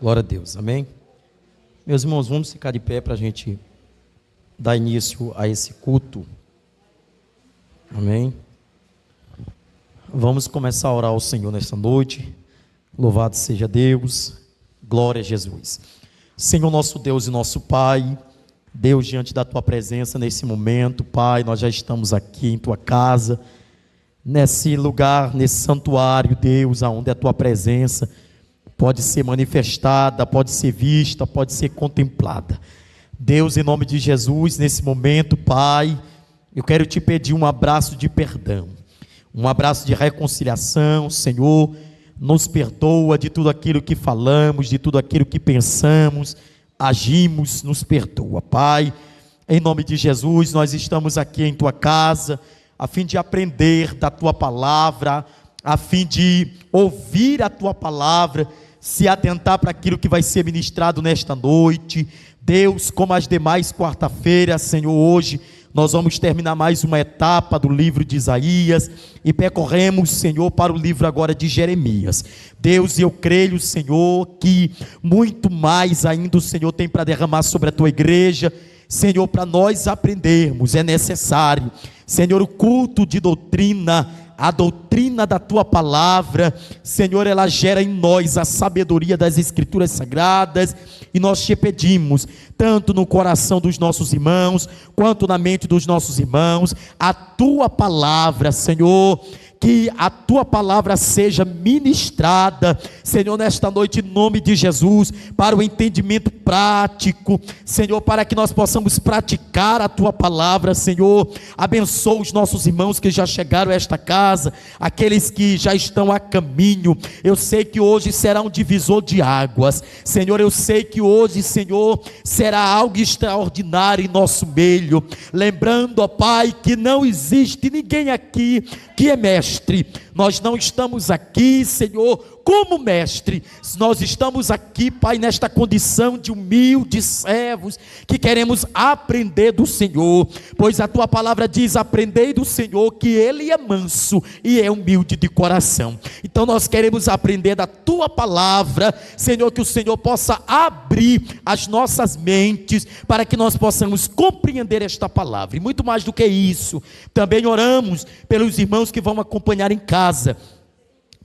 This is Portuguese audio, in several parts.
Glória a Deus, amém? Meus irmãos, vamos ficar de pé para a gente dar início a esse culto, amém? Vamos começar a orar ao Senhor nesta noite. Louvado seja Deus, glória a Jesus. Senhor nosso Deus e nosso Pai, Deus, diante da Tua presença nesse momento, Pai, nós já estamos aqui em Tua casa, nesse lugar, nesse santuário, Deus, aonde a Tua presença pode ser manifestada, pode ser vista, pode ser contemplada. Deus, em nome de Jesus, nesse momento, Pai, eu quero te pedir um abraço de perdão, um abraço de reconciliação. Senhor, nos perdoa de tudo aquilo que falamos, de tudo aquilo que pensamos, agimos, nos perdoa, Pai. Em nome de Jesus, nós estamos aqui em Tua casa, a fim de aprender da Tua palavra, a fim de ouvir a Tua palavra, se atentar para aquilo que vai ser ministrado nesta noite. Deus, como as demais quarta-feiras, Senhor, hoje nós vamos terminar mais uma etapa do livro de Isaías e percorremos, Senhor, para o livro agora de Jeremias. Deus, eu creio, Senhor, que muito mais ainda o Senhor tem para derramar sobre a Tua igreja. Senhor, para nós aprendermos é necessário, Senhor, o culto de doutrina, a doutrina da Tua palavra. Senhor, ela gera em nós a sabedoria das Escrituras Sagradas, e nós te pedimos, tanto no coração dos nossos irmãos, quanto na mente dos nossos irmãos, a Tua palavra, Senhor, que a Tua palavra seja ministrada, Senhor, nesta noite, em nome de Jesus, para o entendimento prático, Senhor, para que nós possamos praticar a Tua palavra. Senhor, abençoa os nossos irmãos que já chegaram a esta casa, aqueles que já estão a caminho. Eu sei que hoje será um divisor de águas, Senhor, eu sei que hoje, Senhor, será algo extraordinário em nosso meio, lembrando, ó Pai, que não existe ninguém aqui que é mestre. Nós não estamos aqui, Senhor, como mestre, nós estamos aqui, Pai, nesta condição de humildes servos, que queremos aprender do Senhor, pois a Tua palavra diz: aprendei do Senhor, que Ele é manso e é humilde de coração. Então nós queremos aprender da Tua palavra, Senhor, que o Senhor possa abrir as nossas mentes, para que nós possamos compreender esta palavra. E muito mais do que isso, também oramos pelos irmãos que vão acompanhar em casa,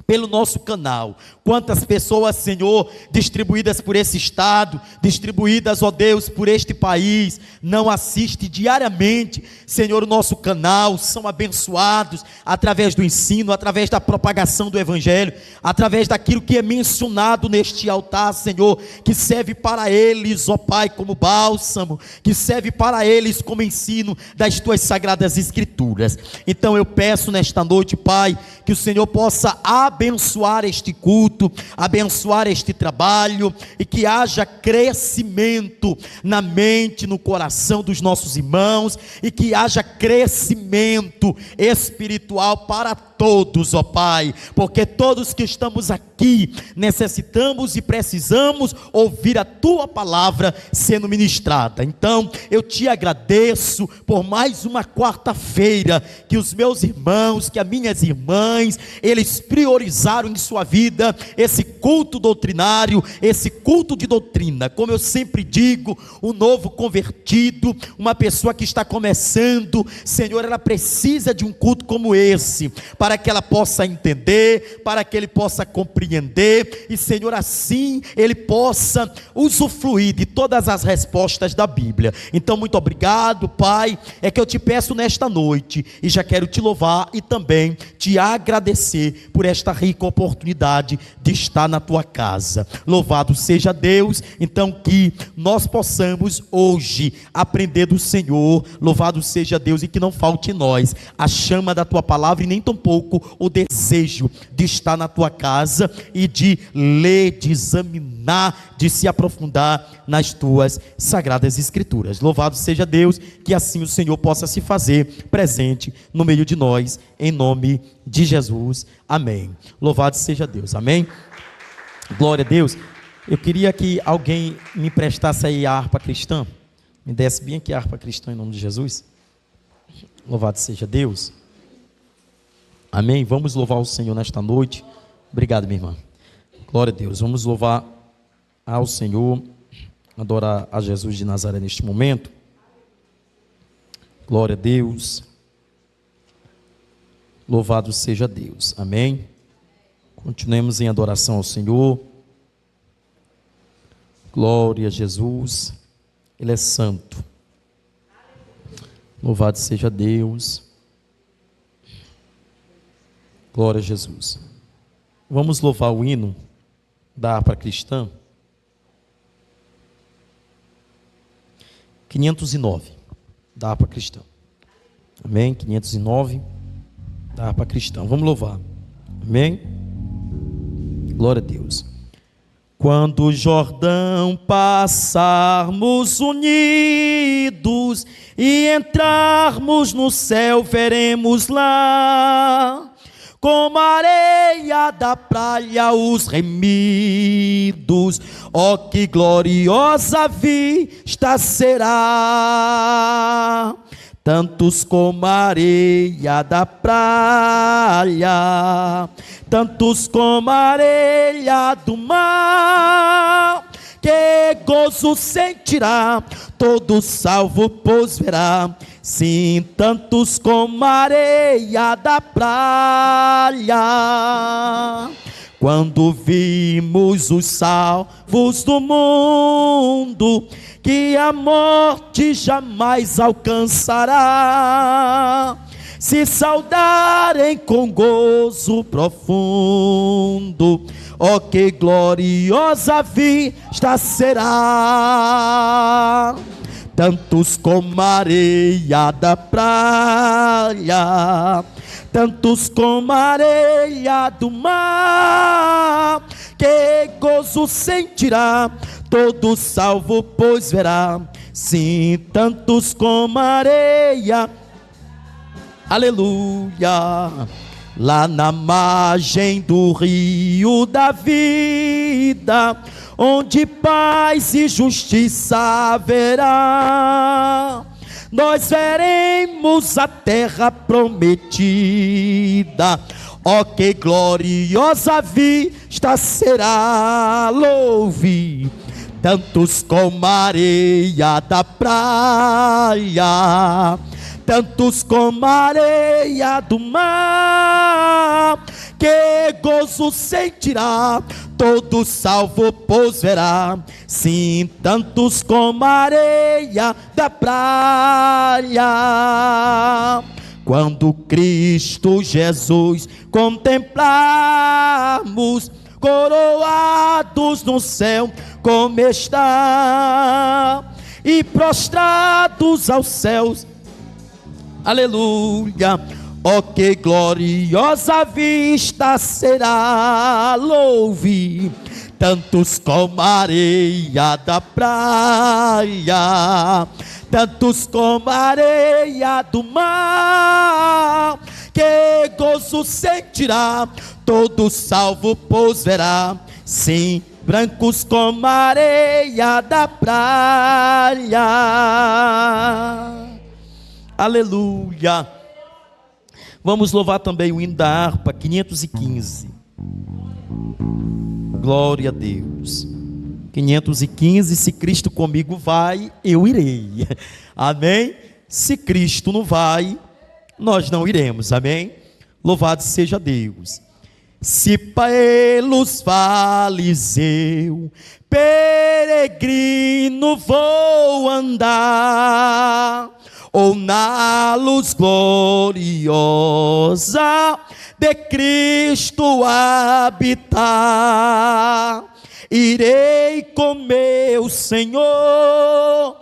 pelo nosso canal. Quantas pessoas, Senhor, distribuídas por esse estado, distribuídas, ó Deus, por este país, não assistem diariamente, Senhor, o nosso canal, são abençoados através do ensino, através da propagação do Evangelho, através daquilo que é mencionado neste altar, Senhor, que serve para eles, ó Pai, como bálsamo, que serve para eles como ensino das Tuas sagradas Escrituras. Então eu peço nesta noite, Pai, que o Senhor possa abençoar este culto, abençoar este trabalho, e que haja crescimento na mente, no coração dos nossos irmãos, e que haja crescimento espiritual para todos, ó Pai, porque todos que estamos aqui necessitamos e precisamos ouvir a Tua palavra sendo ministrada. Então eu te agradeço por mais uma quarta-feira que os meus irmãos, que as minhas irmãs, eles priorizaram em sua vida esse culto doutrinário, esse culto de doutrina. Como eu sempre digo, um novo convertido, uma pessoa que está começando, Senhor, ela precisa de um culto como esse, para que ela possa entender, para que ele possa compreender, e Senhor, assim ele possa usufruir de todas as respostas da Bíblia. Então muito obrigado, Pai, é que eu te peço nesta noite, e já quero te louvar e também te agradecer por esta rica oportunidade de estar na Tua casa. Louvado seja Deus. Então que nós possamos hoje aprender do Senhor. Louvado seja Deus, e que não falte em nós a chama da Tua palavra, e nem tampouco o desejo de estar na Tua casa e de ler, de examinar, de se aprofundar nas Tuas sagradas Escrituras. Louvado seja Deus, que assim o Senhor possa se fazer presente no meio de nós, em nome de Jesus, amém. Louvado seja Deus, amém. Glória a Deus. Eu queria que alguém me emprestasse aí a harpa cristã, me desse bem aqui a harpa cristã em nome de Jesus. Louvado seja Deus. Amém? Vamos louvar o Senhor nesta noite. Obrigado, minha irmã. Glória a Deus. Vamos louvar ao Senhor, adorar a Jesus de Nazaré neste momento. Glória a Deus. Louvado seja Deus. Amém. Continuemos em adoração ao Senhor. Glória a Jesus. Ele é santo. Louvado seja Deus. Glória a Jesus. Vamos louvar o hino da harpa cristã. 509 da harpa cristã. Amém? 509 da harpa cristã. Vamos louvar. Amém? Glória a Deus. Quando o Jordão passarmos unidos e entrarmos no céu, veremos lá, como a areia da praia, os remidos. Ó, que gloriosa vista será! Tantos como a areia da praia, tantos como a areia do mar, que gozo sentirá todo salvo, pois verá. Sim, tantos como a areia da praia. Quando vimos os salvos do mundo, que a morte jamais alcançará, se saudarem com gozo profundo, ó, que gloriosa vista será! Tantos como a areia da praia, tantos como a areia do mar, que gozo sentirá todo salvo, pois verá. Sim, tantos como a areia, aleluia, lá na margem do rio da vida, onde paz e justiça haverá, nós veremos a terra prometida. Ó, que gloriosa vista será! Louve! Tantos como a areia da praia, tantos como a areia do mar, que gozo sentirá todo salvo, pois verá. Sim, tantos como a areia da praia. Quando Cristo Jesus contemplarmos, coroados no céu como está, e prostrados aos céus, aleluia, ó, que gloriosa vista será! Louve! Tantos como a areia da praia, tantos como a areia do mar, que gozo sentirá todo salvo, pois verá. Sim, brancos como a areia da praia. Aleluia. Vamos louvar também o hino da harpa 515. Glória a Deus. 515. Se Cristo comigo vai, eu irei. Amém? Se Cristo não vai, nós não iremos. Amém? Louvado seja Deus. Se pelos vales eu, peregrino, vou andar, ou na luz gloriosa de Cristo habitar, irei com meu Senhor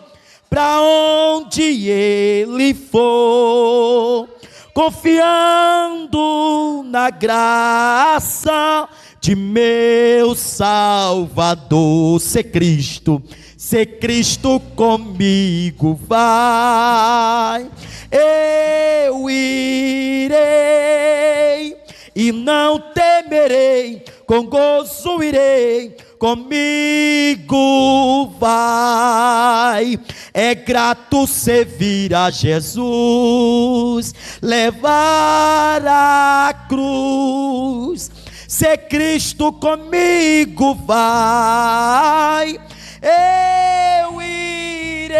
para onde Ele for, confiando na graça de meu Salvador. Se Cristo comigo vai, eu irei e não temerei, com gozo irei, comigo vai. É grato servir a Jesus, levar a cruz, se Cristo comigo vai, eu irei.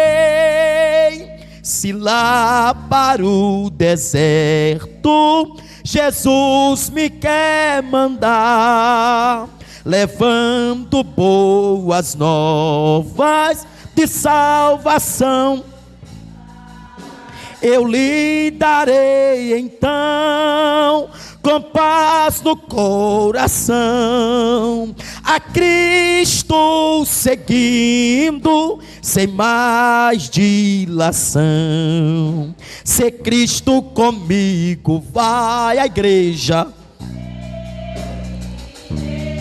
Se lá para o deserto Jesus me quer mandar, levando boas novas de salvação, eu lhe darei então, com paz no coração, a Cristo seguindo, sem mais dilação. Se Cristo comigo vai, a igreja,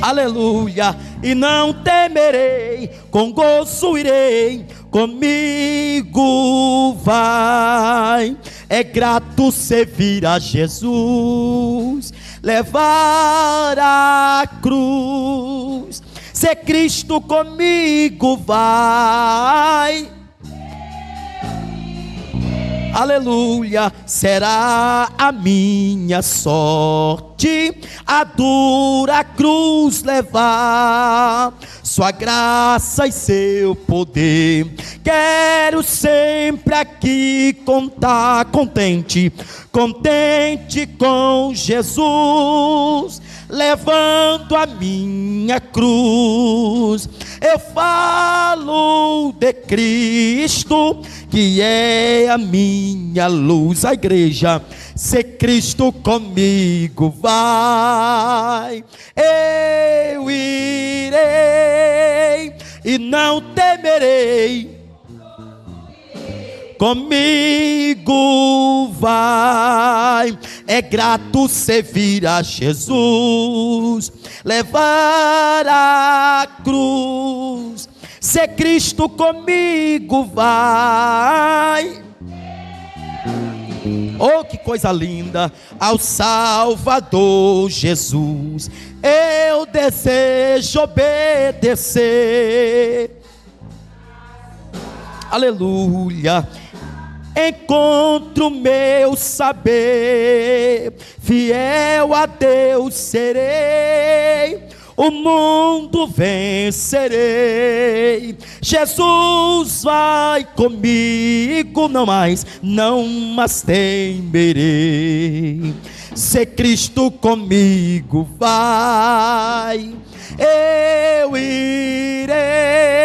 aleluia, e não temerei, com gozo irei, comigo vai. É grato servir a Jesus, levar a cruz. Se Cristo comigo vai, aleluia, será a minha sorte a dura cruz levar, sua graça e seu poder quero sempre aqui contar. Contente, contente com Jesus, levando a minha cruz. Eu falo de Cristo, que é a minha luz. A igreja, se Cristo comigo vai, eu irei e não temerei, comigo vai. É grato servir a Jesus, levar a cruz. Se Cristo comigo vai, oh, que coisa linda, ao Salvador Jesus eu desejo obedecer. Aleluia. Encontro meu saber, fiel a Deus serei, o mundo vencerei. Jesus vai comigo, não mais temerei. Se Cristo comigo vai, eu irei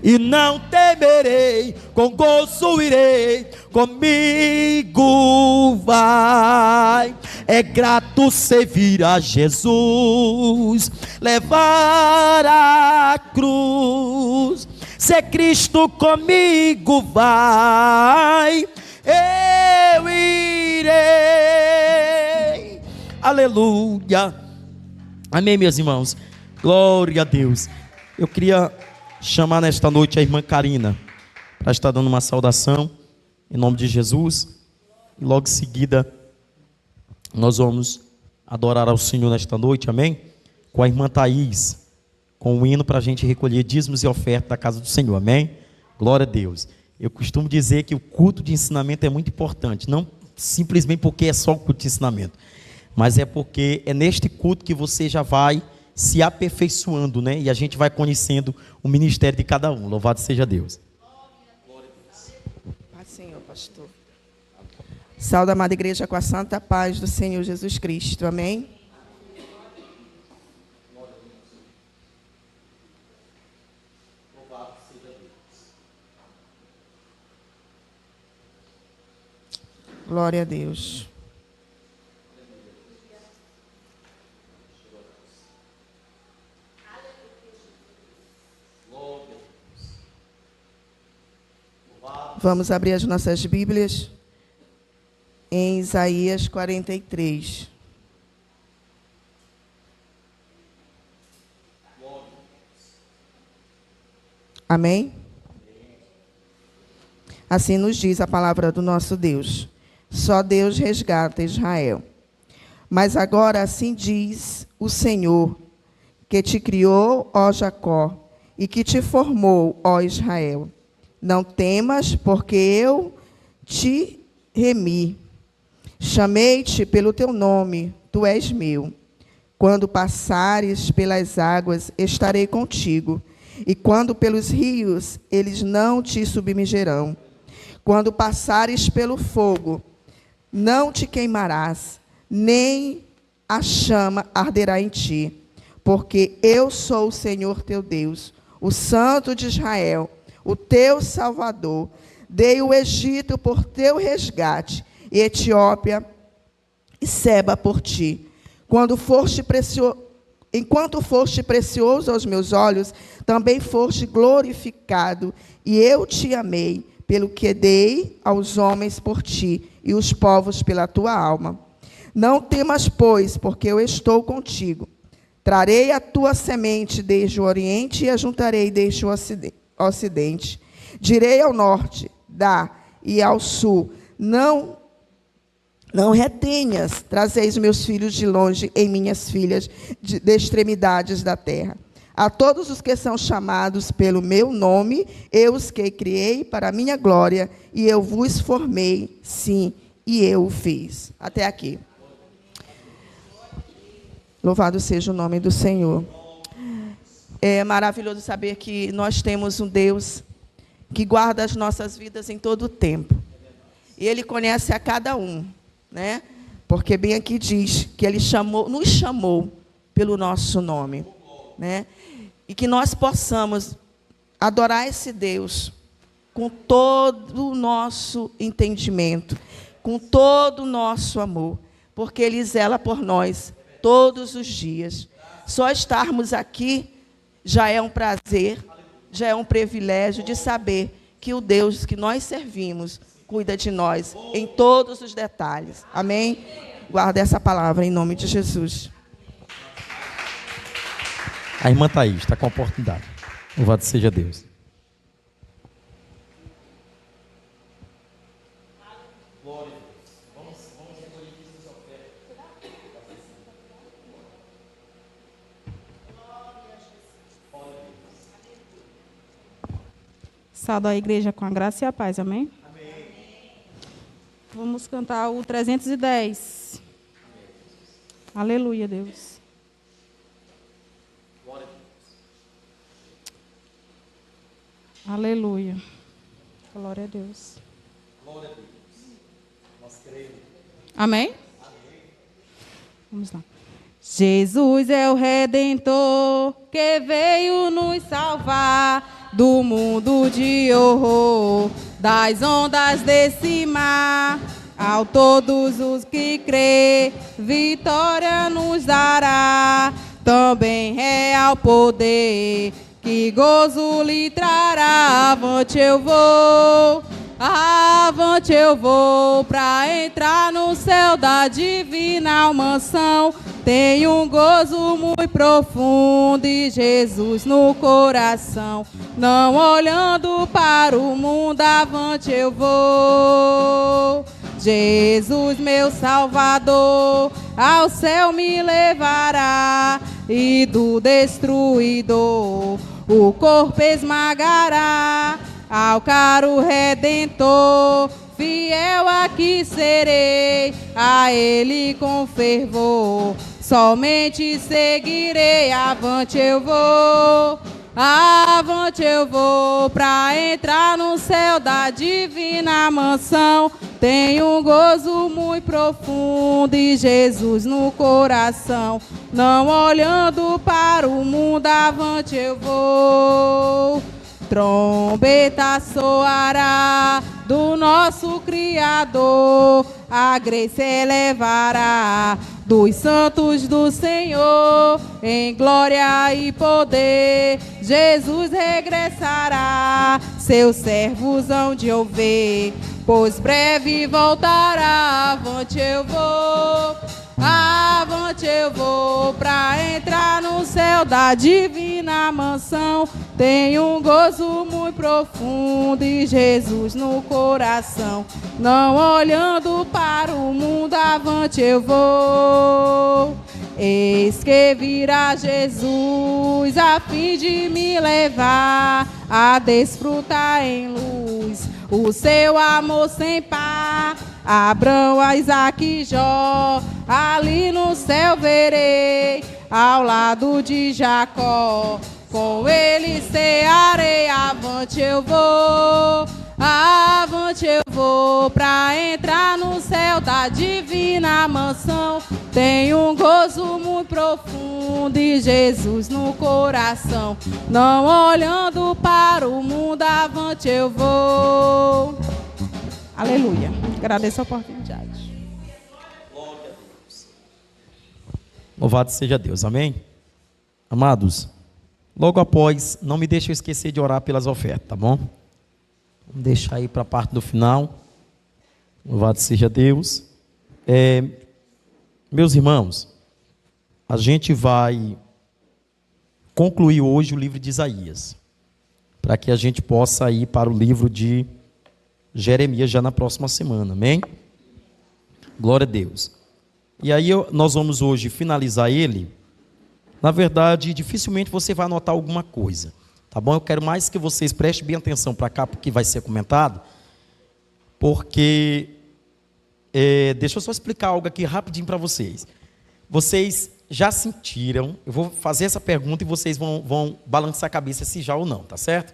e não temerei, com gozo irei, comigo vai. É grato servir a Jesus, levar a cruz. Se Cristo comigo vai, eu irei. Aleluia. Amém, meus irmãos. Glória a Deus. Eu queria chamar nesta noite a irmã Karina para estar dando uma saudação em nome de Jesus, e logo em seguida nós vamos adorar ao Senhor nesta noite, amém? Com a irmã Thaís, com um hino para a gente recolher dízimos e ofertas da casa do Senhor, amém? Glória a Deus. Eu costumo dizer que o culto de ensinamento é muito importante, não simplesmente porque é só o culto de ensinamento, mas é porque é neste culto que você já vai se aperfeiçoando, né? E a gente vai conhecendo o ministério de cada um. Louvado seja Deus. Paz, Senhor, pastor. Saúde, amada igreja, com a santa paz do Senhor Jesus Cristo. Amém? Glória a Deus. Vamos abrir as nossas Bíblias em Isaías 43. Amém? Assim nos diz a palavra do nosso Deus. Só Deus resgata Israel. Mas agora assim diz o Senhor, que te criou, ó Jacó, e que te formou, ó Israel. Não temas, porque eu te remi. Chamei-te pelo teu nome, tu és meu. Quando passares pelas águas, estarei contigo, e quando pelos rios, eles não te submergerão. Quando passares pelo fogo, não te queimarás, nem a chama arderá em ti, porque eu sou o Senhor teu Deus, o Santo de Israel, o teu Salvador. Dei o Egito por teu resgate, e Etiópia e Seba por ti. Enquanto foste precioso aos meus olhos, também foste glorificado, e eu te amei, pelo que dei aos homens por ti, e os povos pela tua alma. Não temas, pois, porque eu estou contigo. Trarei a tua semente desde o oriente e a juntarei desde o ocidente. Direi ao norte, dá, e ao sul, não retenhas, trazeis meus filhos de longe, em minhas filhas, de extremidades da terra. A todos os que são chamados pelo meu nome, eu os que criei para a minha glória, e eu vos formei, sim, e eu o fiz. Até aqui. Louvado seja o nome do Senhor. É maravilhoso saber que nós temos um Deus que guarda as nossas vidas em todo o tempo. E Ele conhece a cada um, né? Porque bem aqui diz que Ele nos chamou pelo nosso nome, né? E que nós possamos adorar esse Deus com todo o nosso entendimento, com todo o nosso amor, porque Ele zela por nós todos os dias. Só estarmos aqui já é um prazer, já é um privilégio de saber que o Deus que nós servimos cuida de nós em todos os detalhes. Amém? Guarda essa palavra em nome de Jesus. A irmã Thaís está com a oportunidade. Louvado seja Deus. Saudo a igreja com a graça e a paz, amém? Amém. Vamos cantar o 310. Aleluia, Deus. Glória a Deus. Aleluia. Glória a Deus. Glória a Deus. Nós cremos. Amém? Amém. Vamos lá. Jesus é o Redentor que veio nos salvar do mundo de horror, das ondas desse mar. Ao todos os que crê, vitória nos dará. Também real poder, que gozo lhe trará. Avante eu vou, pra entrar no céu da divina mansão. Tenho um gozo muito profundo e Jesus no coração. Não olhando para o mundo, avante eu vou. Jesus, meu Salvador, ao céu me levará, e do destruidor o corpo esmagará. Ao caro Redentor, fiel aqui serei, a Ele com fervor somente seguirei. Avante eu vou, pra entrar no céu da divina mansão. Tenho um gozo muito profundo e Jesus no coração. Não olhando para o mundo, avante eu vou. Trombeta soará do nosso Criador, a graça elevará dos santos do Senhor. Em glória e poder, Jesus regressará. Seus servos hão de ouvir, pois breve voltará. Avante eu vou, pra entrar no céu da divina mansão. Tenho um gozo muito profundo e Jesus no coração. Não olhando para o mundo, avante eu vou. Eis que virá Jesus a fim de me levar a desfrutar em luz o seu amor sem par. Abraão, Isaac e Jó ali no céu verei, ao lado de Jacó. Com ele cearei, avante eu vou, pra entrar no céu da divina mansão. Tenho um gozo muito profundo e Jesus no coração. Não olhando para o mundo, avante eu vou. Aleluia. Agradeço a oportunidade. Louvado seja Deus, amém? Amados, logo após, não me deixe eu esquecer de orar pelas ofertas, tá bom? Vamos deixar aí para a parte do final. Louvado seja Deus. Meus irmãos, a gente vai concluir hoje o livro de Isaías, para que a gente possa ir para o livro de Jeremias já na próxima semana, amém? Glória a Deus. E aí nós vamos hoje finalizar ele. Na verdade, dificilmente você vai anotar alguma coisa, tá bom? Eu quero mais que vocês prestem bem atenção para cá, porque vai ser comentado, porque, deixa eu só explicar algo aqui rapidinho para vocês. Vocês já sentiram, eu vou fazer essa pergunta e vocês vão balançar a cabeça se já ou não, tá certo?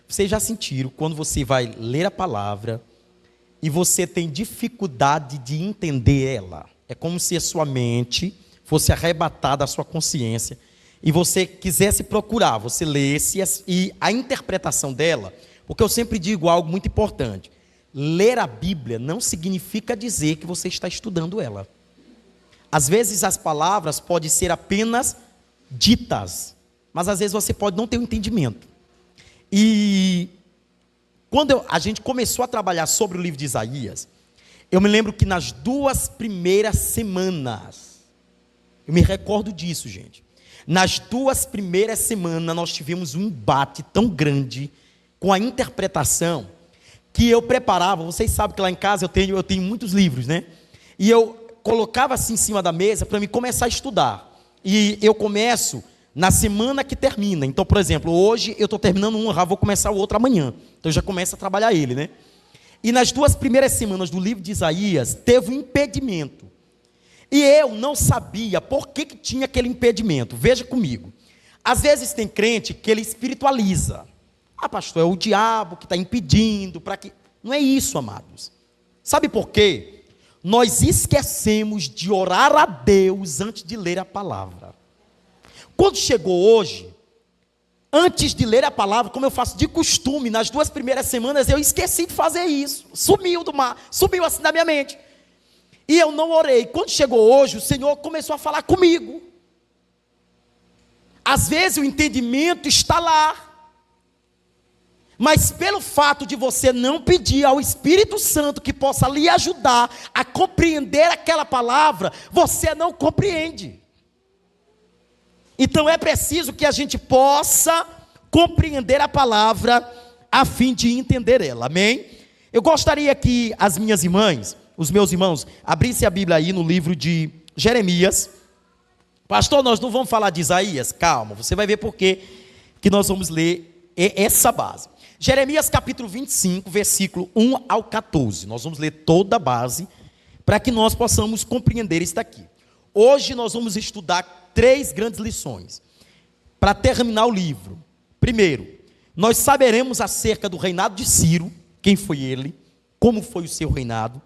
Vocês já sentiram quando você vai ler a palavra e você tem dificuldade de entender ela? É como se a sua mente fosse arrebatada da sua consciência e você quisesse procurar, você lesse e a interpretação dela, porque eu sempre digo algo muito importante: ler a Bíblia não significa dizer que você está estudando ela. Às vezes as palavras podem ser apenas ditas, mas às vezes você pode não ter um entendimento. E quando a gente começou a trabalhar sobre o livro de Isaías, eu me lembro que nas 2 primeiras semanas, eu me recordo disso, gente. Nas 2 primeiras semanas nós tivemos um embate tão grande com a interpretação que eu preparava. Vocês sabem que lá em casa eu tenho muitos livros, né? E eu colocava assim em cima da mesa para me começar a estudar. E eu começo na semana que termina. Então, por exemplo, hoje eu estou terminando um, já vou começar o outro amanhã. Então eu já começo a trabalhar ele, né? E nas 2 primeiras semanas do livro de Isaías teve um impedimento. E eu não sabia por que tinha aquele impedimento. Veja comigo. Às vezes tem crente que ele espiritualiza. Ah, pastor, é o diabo que está impedindo. Para que... Não é isso, amados. Sabe por quê? Nós esquecemos de orar a Deus antes de ler a palavra. Quando chegou hoje, antes de ler a palavra, como eu faço de costume, nas 2 primeiras semanas eu esqueci de fazer isso. Sumiu assim da minha mente. E eu não orei. Quando chegou hoje, o Senhor começou a falar comigo. Às vezes o entendimento está lá, mas pelo fato de você não pedir ao Espírito Santo que possa lhe ajudar a compreender aquela palavra, você não compreende. Então é preciso que a gente possa compreender a palavra a fim de entender ela, amém? Eu gostaria que as minhas irmãs, os meus irmãos, abrissem a Bíblia aí no livro de Jeremias. Pastor, nós não vamos falar de Isaías? Calma, você vai ver por que nós vamos ler essa base. Jeremias capítulo 25, versículo 1 ao 14. Nós vamos ler toda a base para que nós possamos compreender isso daqui. Hoje nós vamos estudar 3 grandes lições para terminar o livro. Primeiro, nós saberemos acerca do reinado de Ciro, quem foi ele, como foi o seu reinado.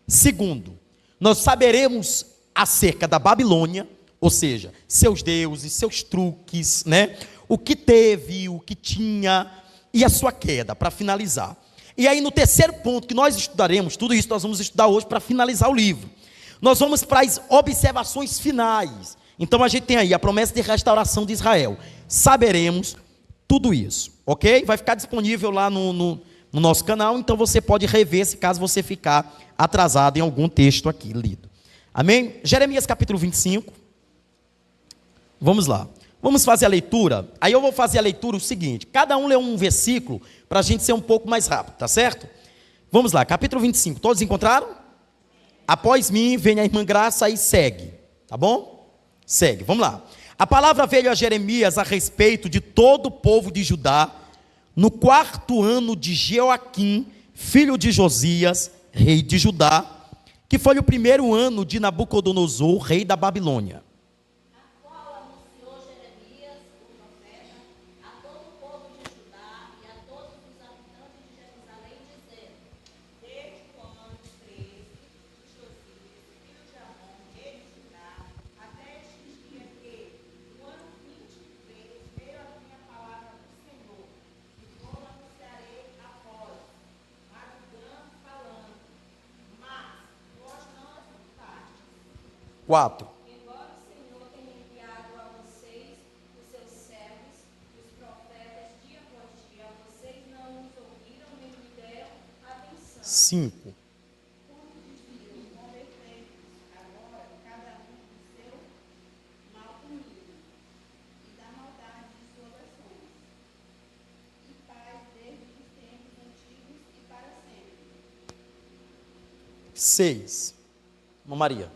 Segundo, nós saberemos acerca da Babilônia, ou seja, seus deuses, seus truques, né? O que teve, o que tinha e a sua queda, para finalizar. E aí no terceiro ponto que nós estudaremos, tudo isso nós vamos estudar hoje para finalizar o livro. Nós vamos para as observações finais. Então a gente tem aí a promessa de restauração de Israel. Saberemos tudo isso, ok? Vai ficar disponível lá no nosso canal, então você pode rever se caso você ficar atrasado em algum texto aqui lido. Amém? Jeremias capítulo 25. Vamos lá. Vamos fazer a leitura. Aí eu vou fazer a leitura o seguinte: cada um lê um versículo para a gente ser um pouco mais rápido, tá certo? Vamos lá, capítulo 25. Todos encontraram? Após mim, vem a irmã Graça e segue, tá bom? Segue, vamos lá. A palavra veio a Jeremias a respeito de todo o povo de Judá, no 4º ano de Joaquim, filho de Josias, rei de Judá, que foi o primeiro ano de Nabucodonosor, rei da Babilônia. Quatro. Embora o Senhor tenha enviado a vocês os seus servos, os profetas, dia após dia, vocês não os ouviram nem lhe deram atenção. 5. Agora, cada um do seu mau caminho e da maldade de suas ações. E paz desde os tempos antigos e para sempre. 6. Maria.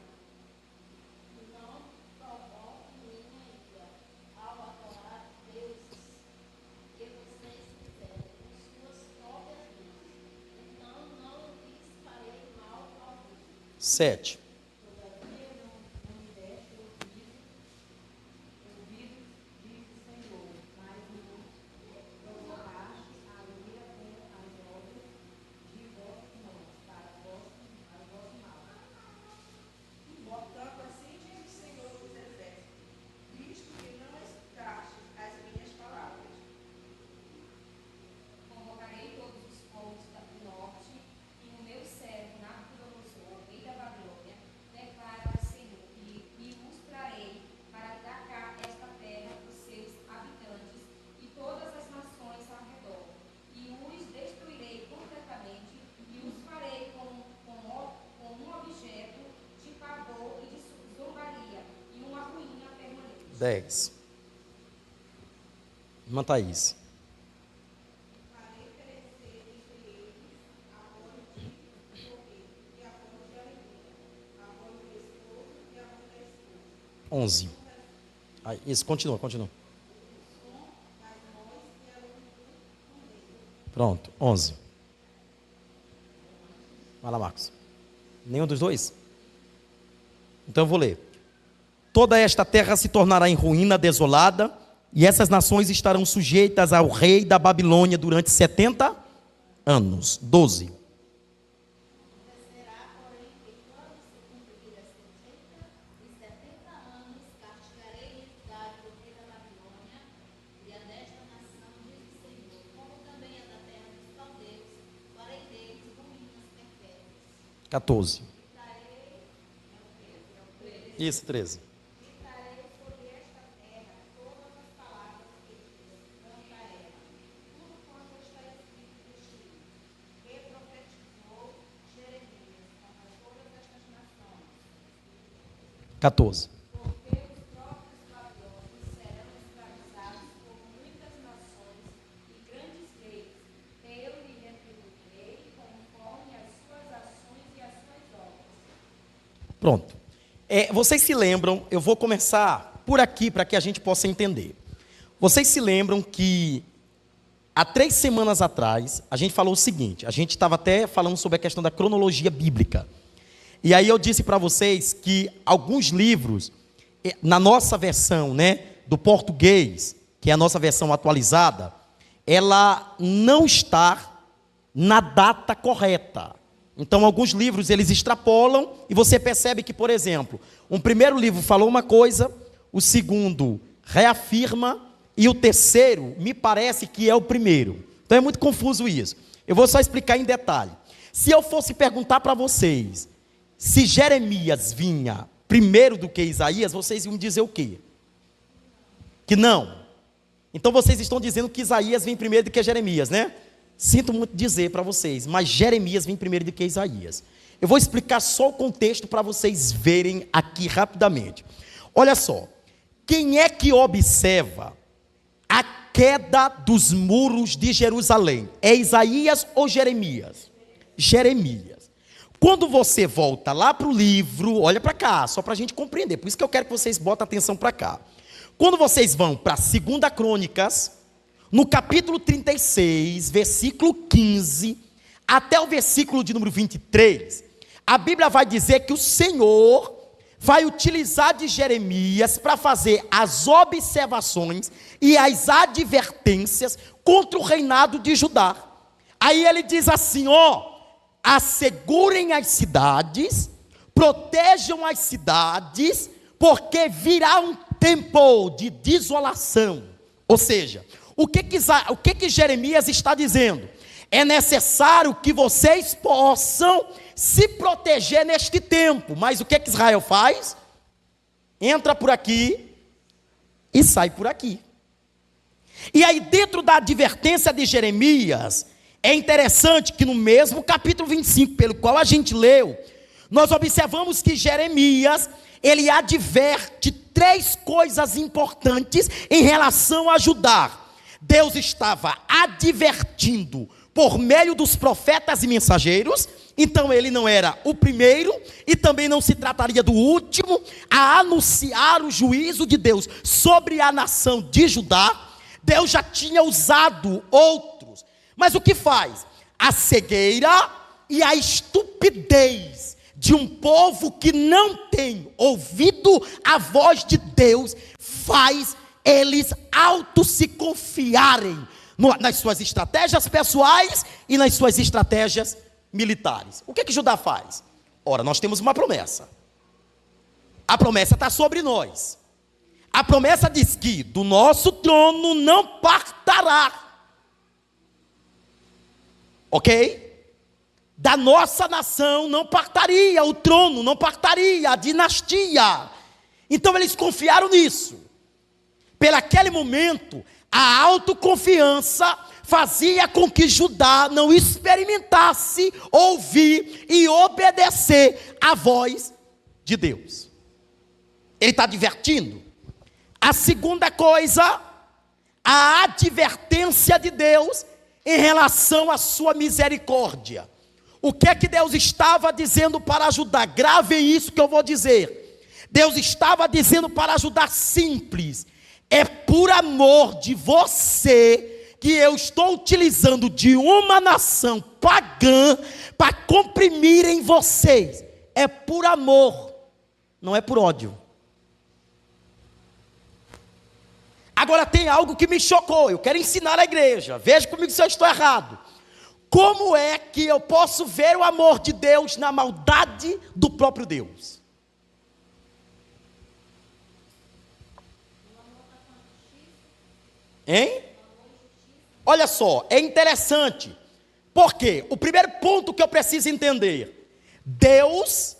Sete. Portanto, assim diz o Senhor dos Exércitos, visto que não escutastes as minhas palavras. Convocarei todos os povos do norte, e o meu servo Nabucodonosor, rei da Babilônia, declara o Senhor, e os trarei para dar cá esta terra dos seus habitantes e todas as nações ao redor, e os destruirei completamente, e os farei como um objeto de pavor e de zombaria, e uma ruína permanente. 10. Irmã Thaís. Onze. Isso, continua. Pronto, 11. Vai lá, Marcos. Nenhum dos dois? Então eu vou ler. Toda esta terra se tornará em ruína desolada, e essas nações estarão sujeitas ao rei da Babilônia durante 70 anos. 12. E 14. Isso, 13. Quatorze. porque os próprios babilônios serão escravizados por muitas nações e grandes reis. Eu lhe retribuirei conforme as suas ações e as suas obras. Pronto. Vocês se lembram, eu vou começar por aqui para que a gente possa entender. Vocês se lembram que há 3 semanas atrás a gente falou o seguinte, a gente estava até falando sobre a questão da cronologia bíblica. E aí eu disse para vocês que alguns livros, na nossa versão, né, do português, que é a nossa versão atualizada, ela não está na data correta. Então, alguns livros, eles extrapolam, e você percebe que, por exemplo, um primeiro livro falou uma coisa, o segundo reafirma, e o terceiro, me parece que é o primeiro. Então, é muito confuso isso. Eu vou só explicar em detalhe. Se eu fosse perguntar para vocês, se Jeremias vinha primeiro do que Isaías, vocês iam dizer o quê? Que não. Então, vocês estão dizendo que Isaías vem primeiro do que Jeremias, né? Sinto muito dizer para vocês, mas Jeremias vem primeiro do que Isaías. Eu vou explicar só o contexto para vocês verem aqui rapidamente. Olha só, quem é que observa a queda dos muros de Jerusalém? É Isaías ou Jeremias? Jeremias. Quando você volta lá para o livro, olha para cá, só para a gente compreender, por isso que eu quero que vocês botem atenção para cá. Quando vocês vão para 2 Crônicas, no capítulo 36, versículo 15, até o versículo de número 23, a Bíblia vai dizer que o Senhor vai utilizar de Jeremias para fazer as observações e as advertências contra o reinado de Judá. Aí ele diz assim, assegurem as cidades, protejam as cidades, porque virá um tempo de desolação. Ou seja, o que Jeremias está dizendo? É necessário que vocês possam se proteger neste tempo. Mas o que Israel faz? Entra por aqui e sai por aqui. E aí, dentro da advertência de Jeremias, é interessante que no mesmo capítulo 25, pelo qual a gente leu, nós observamos que Jeremias, ele adverte 3 coisas importantes em relação a Judá. Deus estava advertindo por meio dos profetas e mensageiros, então ele não era o primeiro e também não se trataria do último a anunciar o juízo de Deus sobre a nação de Judá. Deus já tinha usado outros, mas o que faz? A cegueira e a estupidez de um povo que não tem ouvido a voz de Deus faz eles se confiarem nas suas estratégias pessoais e nas suas estratégias militares. O que Judá faz? Ora, nós temos uma promessa. A promessa está sobre nós. A promessa diz que do nosso trono não partirá. Ok? Da nossa nação não partiria o trono, não partiria a dinastia. Então eles confiaram nisso. Pelaquele momento, a autoconfiança fazia com que Judá não experimentasse ouvir e obedecer a voz de Deus. Ele está advertindo. A segunda coisa, a advertência de Deus em relação à sua misericórdia. O que é que Deus estava dizendo para Judá? Gravem isso que eu vou dizer. Deus estava dizendo para Judá simples: é por amor de você que eu estou utilizando de uma nação pagã para comprimir em vocês. É por amor, não é por ódio. Agora tem algo que me chocou, eu quero ensinar a igreja, veja comigo se eu estou errado. Como é que eu posso ver o amor de Deus na maldade do próprio Deus? Hein? Olha só, é interessante, porque o primeiro ponto que eu preciso entender: Deus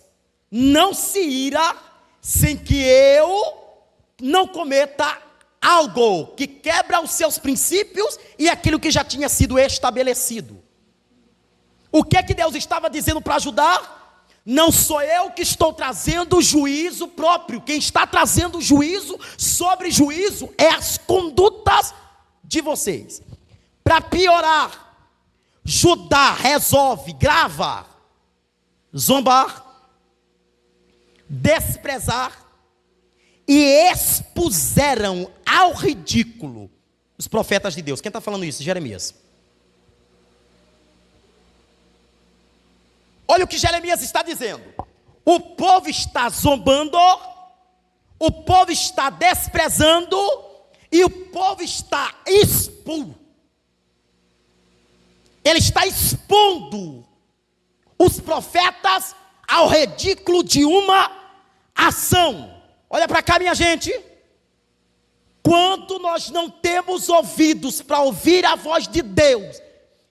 não se ira sem que eu não cometa algo que quebra os seus princípios e aquilo que já tinha sido estabelecido. O que é que Deus estava dizendo para Judá? Não sou eu que estou trazendo o juízo próprio. Quem está trazendo juízo sobre juízo é as condutas de vocês. Para piorar, Judá resolve gravar, zombar, desprezar e expuseram ao ridículo os profetas de Deus. Quem está falando isso? Jeremias. Olha o que Jeremias está dizendo. O povo está zombando, o povo está desprezando e o povo está expondo. Ele está expondo os profetas ao ridículo de uma ação. Olha para cá, minha gente. Quando nós não temos ouvidos para ouvir a voz de Deus,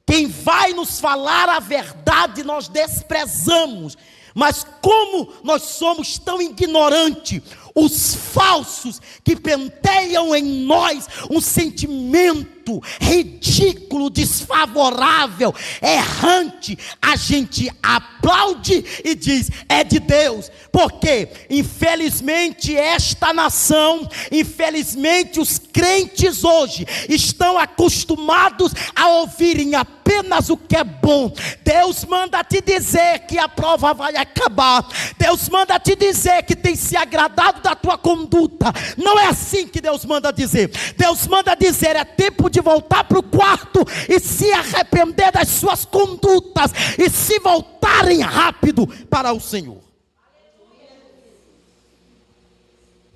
quem vai nos falar a verdade nós desprezamos. Mas como nós somos tão ignorantes, os falsos que penteiam em nós um sentimento ridículo, desfavorável, errante, a gente aplaude e diz: é de Deus. Porque infelizmente esta nação, infelizmente os crentes hoje estão acostumados a ouvirem apenas apenas o que é bom. Deus manda te dizer que a prova vai acabar. Deus manda te dizer que tem se agradado da tua conduta. Não é assim que Deus manda dizer. Deus manda dizer: é tempo de voltar para o quarto e se arrepender das suas condutas e se voltarem rápido para o Senhor.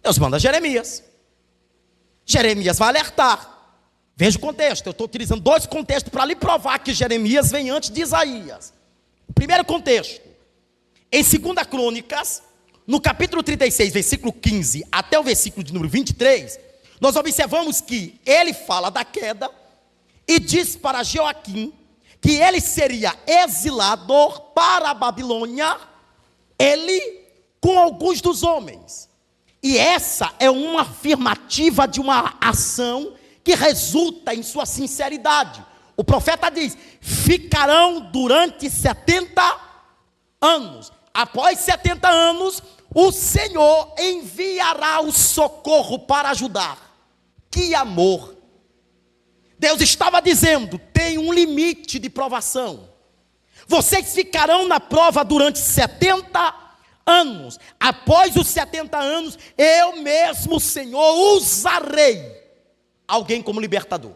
Deus manda Jeremias. Jeremias vai alertar. Veja o contexto, eu estou utilizando dois contextos para lhe provar que Jeremias vem antes de Isaías. O primeiro contexto, em 2 Crônicas, no capítulo 36, versículo 15, até o versículo de número 23, nós observamos que ele fala da queda e diz para Joaquim que ele seria exilado para a Babilônia, ele com alguns dos homens. E essa é uma afirmativa de uma ação que resulta em sua sinceridade. O profeta diz: ficarão durante 70 anos. Após 70 anos, o Senhor enviará o socorro para ajudar. Que amor! Deus estava dizendo: tem um limite de provação. Vocês ficarão na prova durante 70 anos. Após os 70 anos, eu mesmo, Senhor, usarei alguém como libertador.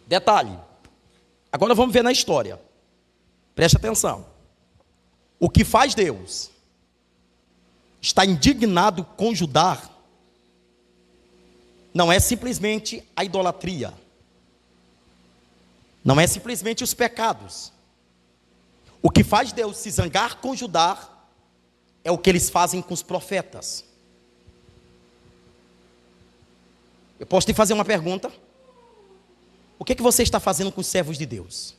Detalhe, agora vamos ver na história. Preste atenção. O que faz Deus estar indignado com Judá não é simplesmente a idolatria, não é simplesmente os pecados. O que faz Deus se zangar com Judá é o que eles fazem com os profetas. Eu posso te fazer uma pergunta? O que você está fazendo com os servos de Deus?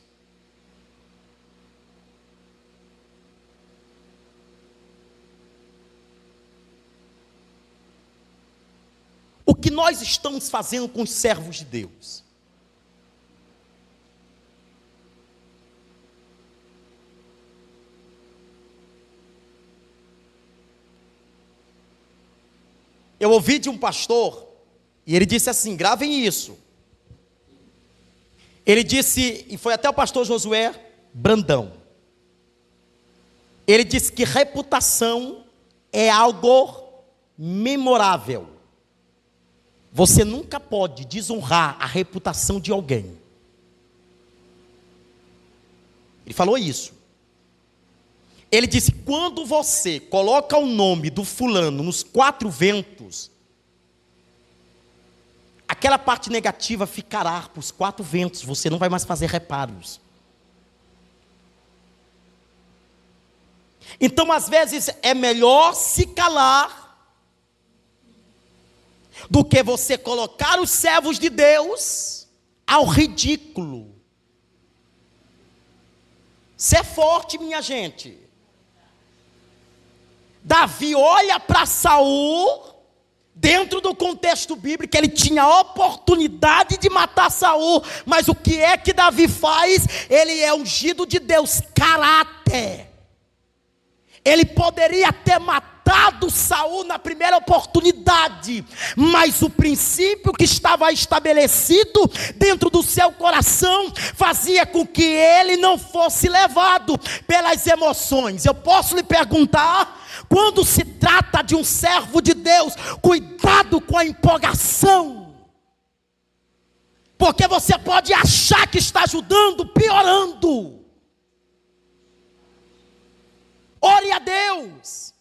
O que nós estamos fazendo com os servos de Deus? Eu ouvi de um pastor, e ele disse assim, gravem isso. Ele disse, e foi até o pastor Josué Brandão. Ele disse que reputação é algo memorável. Você nunca pode desonrar a reputação de alguém. Ele falou isso. Ele disse, quando você coloca o nome do fulano nos 4 ventos, aquela parte negativa ficará para os 4 ventos, você não vai mais fazer reparos. Então, às vezes, é melhor se calar do que você colocar os servos de Deus ao ridículo. Ser forte, minha gente. Davi olha para Saul, dentro do contexto bíblico, ele tinha a oportunidade de matar Saul, mas o que é que Davi faz? Ele é ungido de Deus, caráter. Ele poderia ter matado Saul na primeira oportunidade, mas o princípio que estava estabelecido dentro do seu coração fazia com que ele não fosse levado pelas emoções. Eu posso lhe perguntar, quando se trata de um servo de Deus, cuidado com a empolgação, porque você pode achar que está ajudando, piorando. Ore a Deus.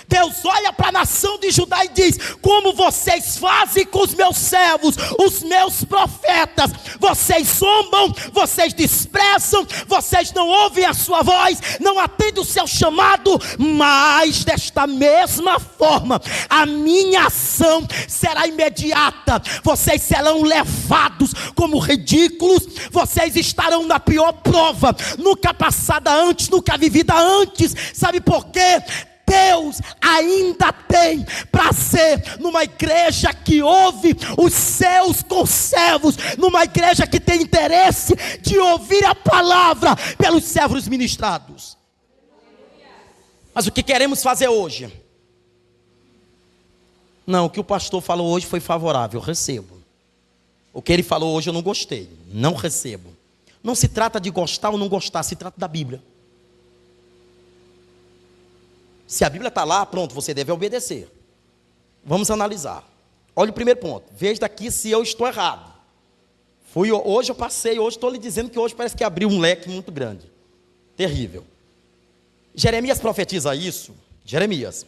Deus olha para a nação de Judá e diz, como vocês fazem com os meus servos, os meus profetas, vocês zombam, vocês desprezam, vocês não ouvem a sua voz, não atendem o seu chamado, mas desta mesma forma, a minha ação será imediata, vocês serão levados como ridículos, vocês estarão na pior prova, nunca passada antes, nunca vivida antes. Sabe por quê? Deus ainda tem prazer numa igreja que ouve os seus conservos, numa igreja que tem interesse de ouvir a palavra pelos servos ministrados. Mas o que queremos fazer hoje? Não, o que o pastor falou hoje foi favorável, eu recebo. O que ele falou hoje eu não gostei, não recebo. Não se trata de gostar ou não gostar, se trata da Bíblia. Se a Bíblia está lá, pronto, você deve obedecer. Vamos analisar. Olha o primeiro ponto. Veja daqui se eu estou errado. Hoje eu passei, hoje estou lhe dizendo que hoje parece que abriu um leque muito grande. Terrível. Jeremias profetiza isso, Jeremias,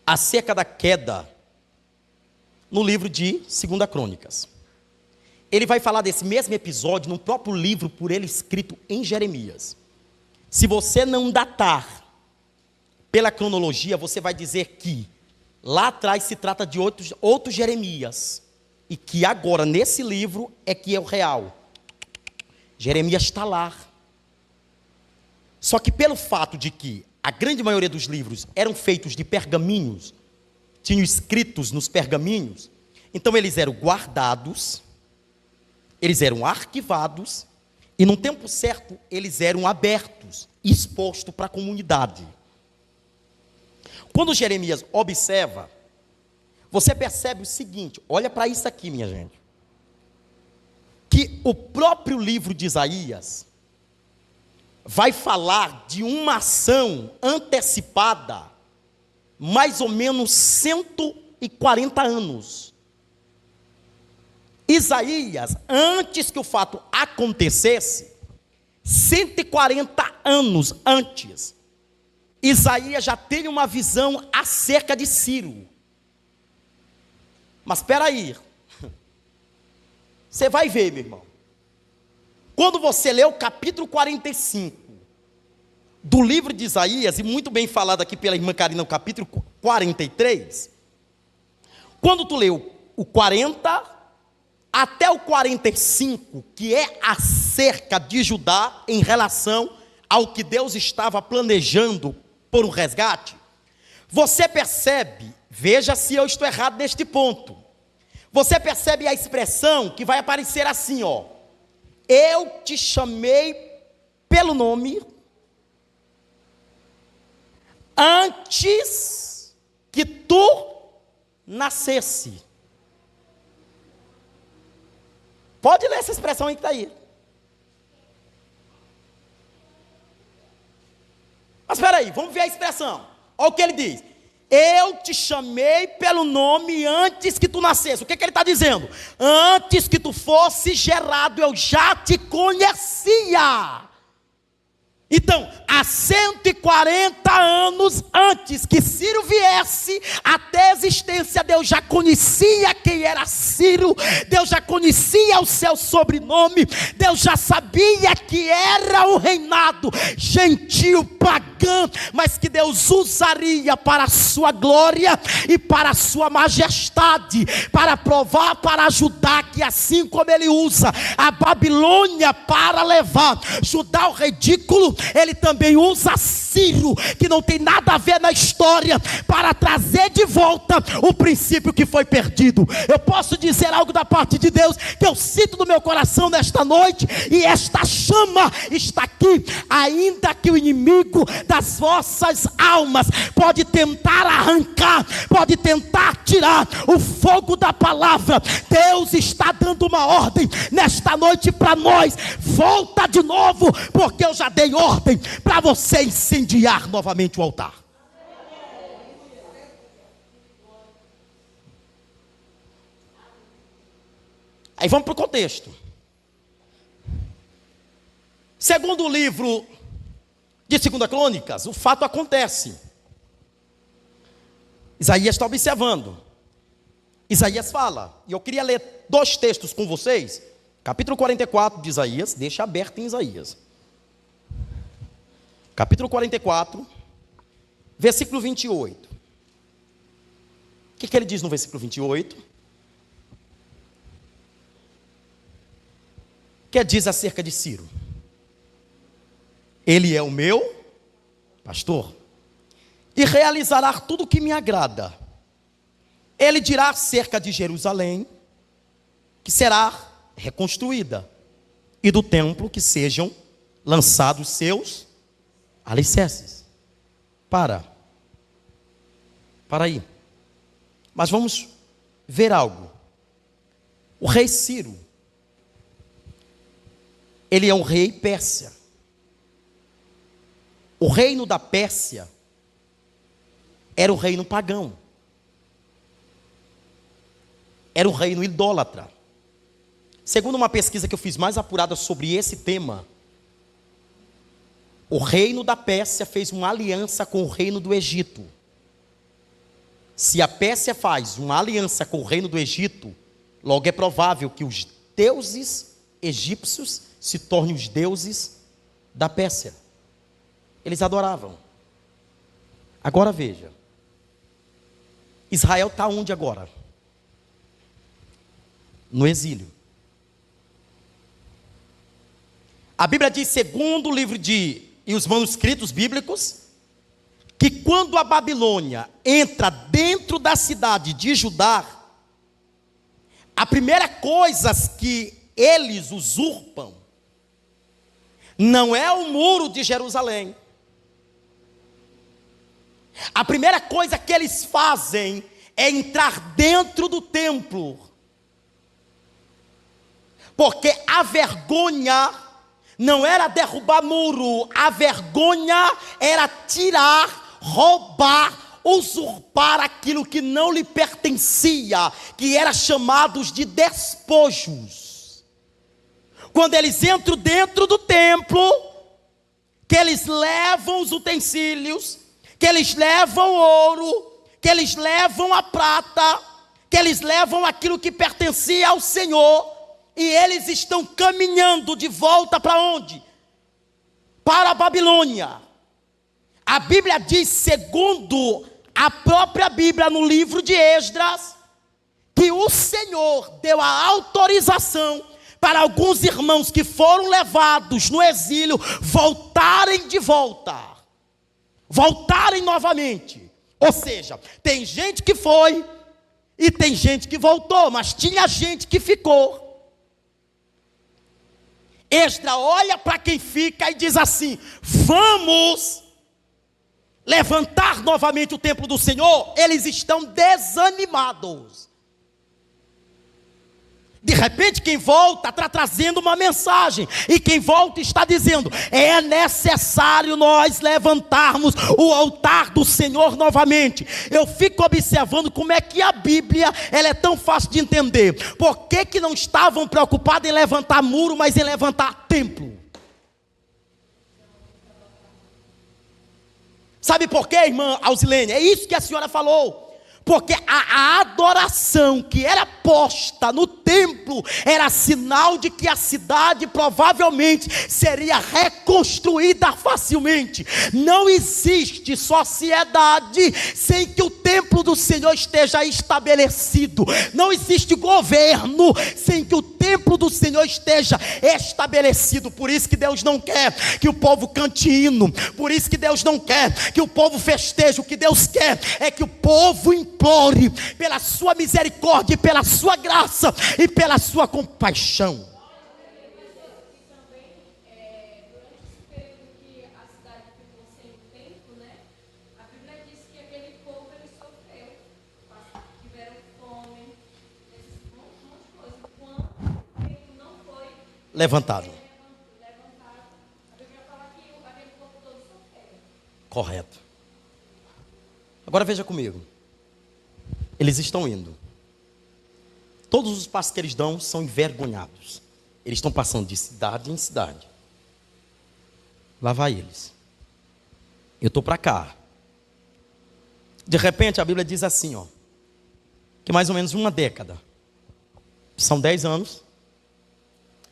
acerca da queda no livro de 2 Crônicas. Ele vai falar desse mesmo episódio no próprio livro por ele escrito em Jeremias. Se você não datar pela cronologia, você vai dizer que lá atrás se trata de outros Jeremias. E que agora, nesse livro, é que é o real. Jeremias está lá. Só que pelo fato de que a grande maioria dos livros eram feitos de pergaminhos, tinham escritos nos pergaminhos, então eles eram guardados, eles eram arquivados, e no tempo certo eles eram abertos, expostos para a comunidade. Quando Jeremias observa, você percebe o seguinte, olha para isso aqui, minha gente, que o próprio livro de Isaías vai falar de uma ação antecipada, mais ou menos 140 anos. Isaías, antes que o fato acontecesse, 140 anos antes, Isaías já tem uma visão acerca de Ciro. Mas espera aí, você vai ver, meu irmão, quando você lê o capítulo 45 do livro de Isaías, e muito bem falado aqui pela irmã Karina, o capítulo 43, quando tu leu o 40 até o 45, que é acerca de Judá em relação ao que Deus estava planejando por um resgate, você percebe, veja se eu estou errado neste ponto, você percebe a expressão que vai aparecer assim, ó, eu te chamei pelo nome antes que tu nascesse. Pode ler essa expressão aí que está aí. Mas espera aí, vamos ver a expressão. Olha o que ele diz. Eu te chamei pelo nome antes que tu nascesse. O que ele está dizendo? Antes que tu fosse gerado, eu já te conhecia. Então, há 140 anos antes que Ciro viesse até a existência, Deus já conhecia quem era Ciro, Deus já conhecia o seu sobrenome, Deus já sabia que era um reinado gentil, pagão, mas que Deus usaria para a sua glória e para a sua majestade, para provar, para ajudar, que assim como ele usa a Babilônia para levar Judá ao ridículo, ele também usa Ciro, que não tem nada a ver na história, para trazer de volta o princípio que foi perdido. Eu posso dizer algo da parte de Deus, que eu sinto no meu coração nesta noite, e esta chama está aqui, ainda que o inimigo das vossas almas pode tentar arrancar, pode tentar tirar o fogo da palavra, Deus está dando uma ordem nesta noite para nós, volta de novo, porque eu já dei ordem para você incendiar novamente o altar. Aí vamos para o contexto. Segundo o livro de 2 Crônicas, o fato acontece. Isaías está observando. Isaías fala, e eu queria ler 2 textos com vocês. Capítulo 44 de Isaías, deixa aberto em Isaías. Capítulo 44, versículo 28. O que ele diz no versículo 28? Que diz acerca de Ciro. Ele é o meu pastor e realizará tudo o que me agrada. Ele dirá acerca de Jerusalém, que será reconstruída, e do templo que sejam lançados seus alicerces. Para aí. Mas vamos ver algo. O rei Ciro, ele é um rei Pérsia. O reino da Pérsia era o reino pagão. Era o reino idólatra. Segundo uma pesquisa que eu fiz mais apurada sobre esse tema, o reino da Pérsia fez uma aliança com o reino do Egito. Se a Pérsia faz uma aliança com o reino do Egito, logo é provável que os deuses egípcios se tornem os deuses da Pérsia. Eles adoravam. Agora veja, Israel está onde agora? No exílio. A Bíblia diz, segundo o livro e os manuscritos bíblicos, que quando a Babilônia entra dentro da cidade de Judá, a primeira coisa que eles usurpam não é o muro de Jerusalém. A primeira coisa que eles fazem é entrar dentro do templo. Porque a vergonha não era derrubar muro, a vergonha era tirar, roubar, usurpar aquilo que não lhe pertencia, que era chamados de despojos. Quando eles entram dentro do templo, que eles levam os utensílios, que eles levam o ouro, que eles levam a prata, que eles levam aquilo que pertencia ao Senhor, e eles estão caminhando de volta para onde? Para a Babilônia. A Bíblia diz, segundo a própria Bíblia no livro de Esdras, que o Senhor deu a autorização para alguns irmãos que foram levados no exílio voltarem de volta, voltarem novamente. Ou seja, tem gente que foi e tem gente que voltou, mas tinha gente que ficou. Esdras olha para quem fica e diz assim: vamos levantar novamente o templo do Senhor. Eles estão desanimados. De repente quem volta está trazendo uma mensagem, e quem volta está dizendo: é necessário nós levantarmos o altar do Senhor novamente. Eu fico observando como é que a Bíblia ela é tão fácil de entender. Por que não estavam preocupados em levantar muro, mas em levantar templo? Sabe por quê, irmã Alzilene? É isso que a senhora falou. Porque a adoração que era posta no templo era sinal de que a cidade provavelmente seria reconstruída facilmente. Não existe sociedade sem que o templo do Senhor esteja estabelecido. Não existe governo sem que o templo do Senhor esteja estabelecido. Por isso que Deus não quer que o povo cante hino. Por isso que Deus não quer que o povo festeje. O que Deus quer é que o povo implore pela sua misericórdia, pela sua graça e pela sua compaixão. Levantado. Correto. Agora veja comigo. Eles estão indo. Todos os passos que eles dão são envergonhados. Eles estão passando de cidade em cidade. Lá vai eles. Eu estou para cá. De repente a Bíblia diz assim, ó, que mais ou menos uma década, são 10 anos,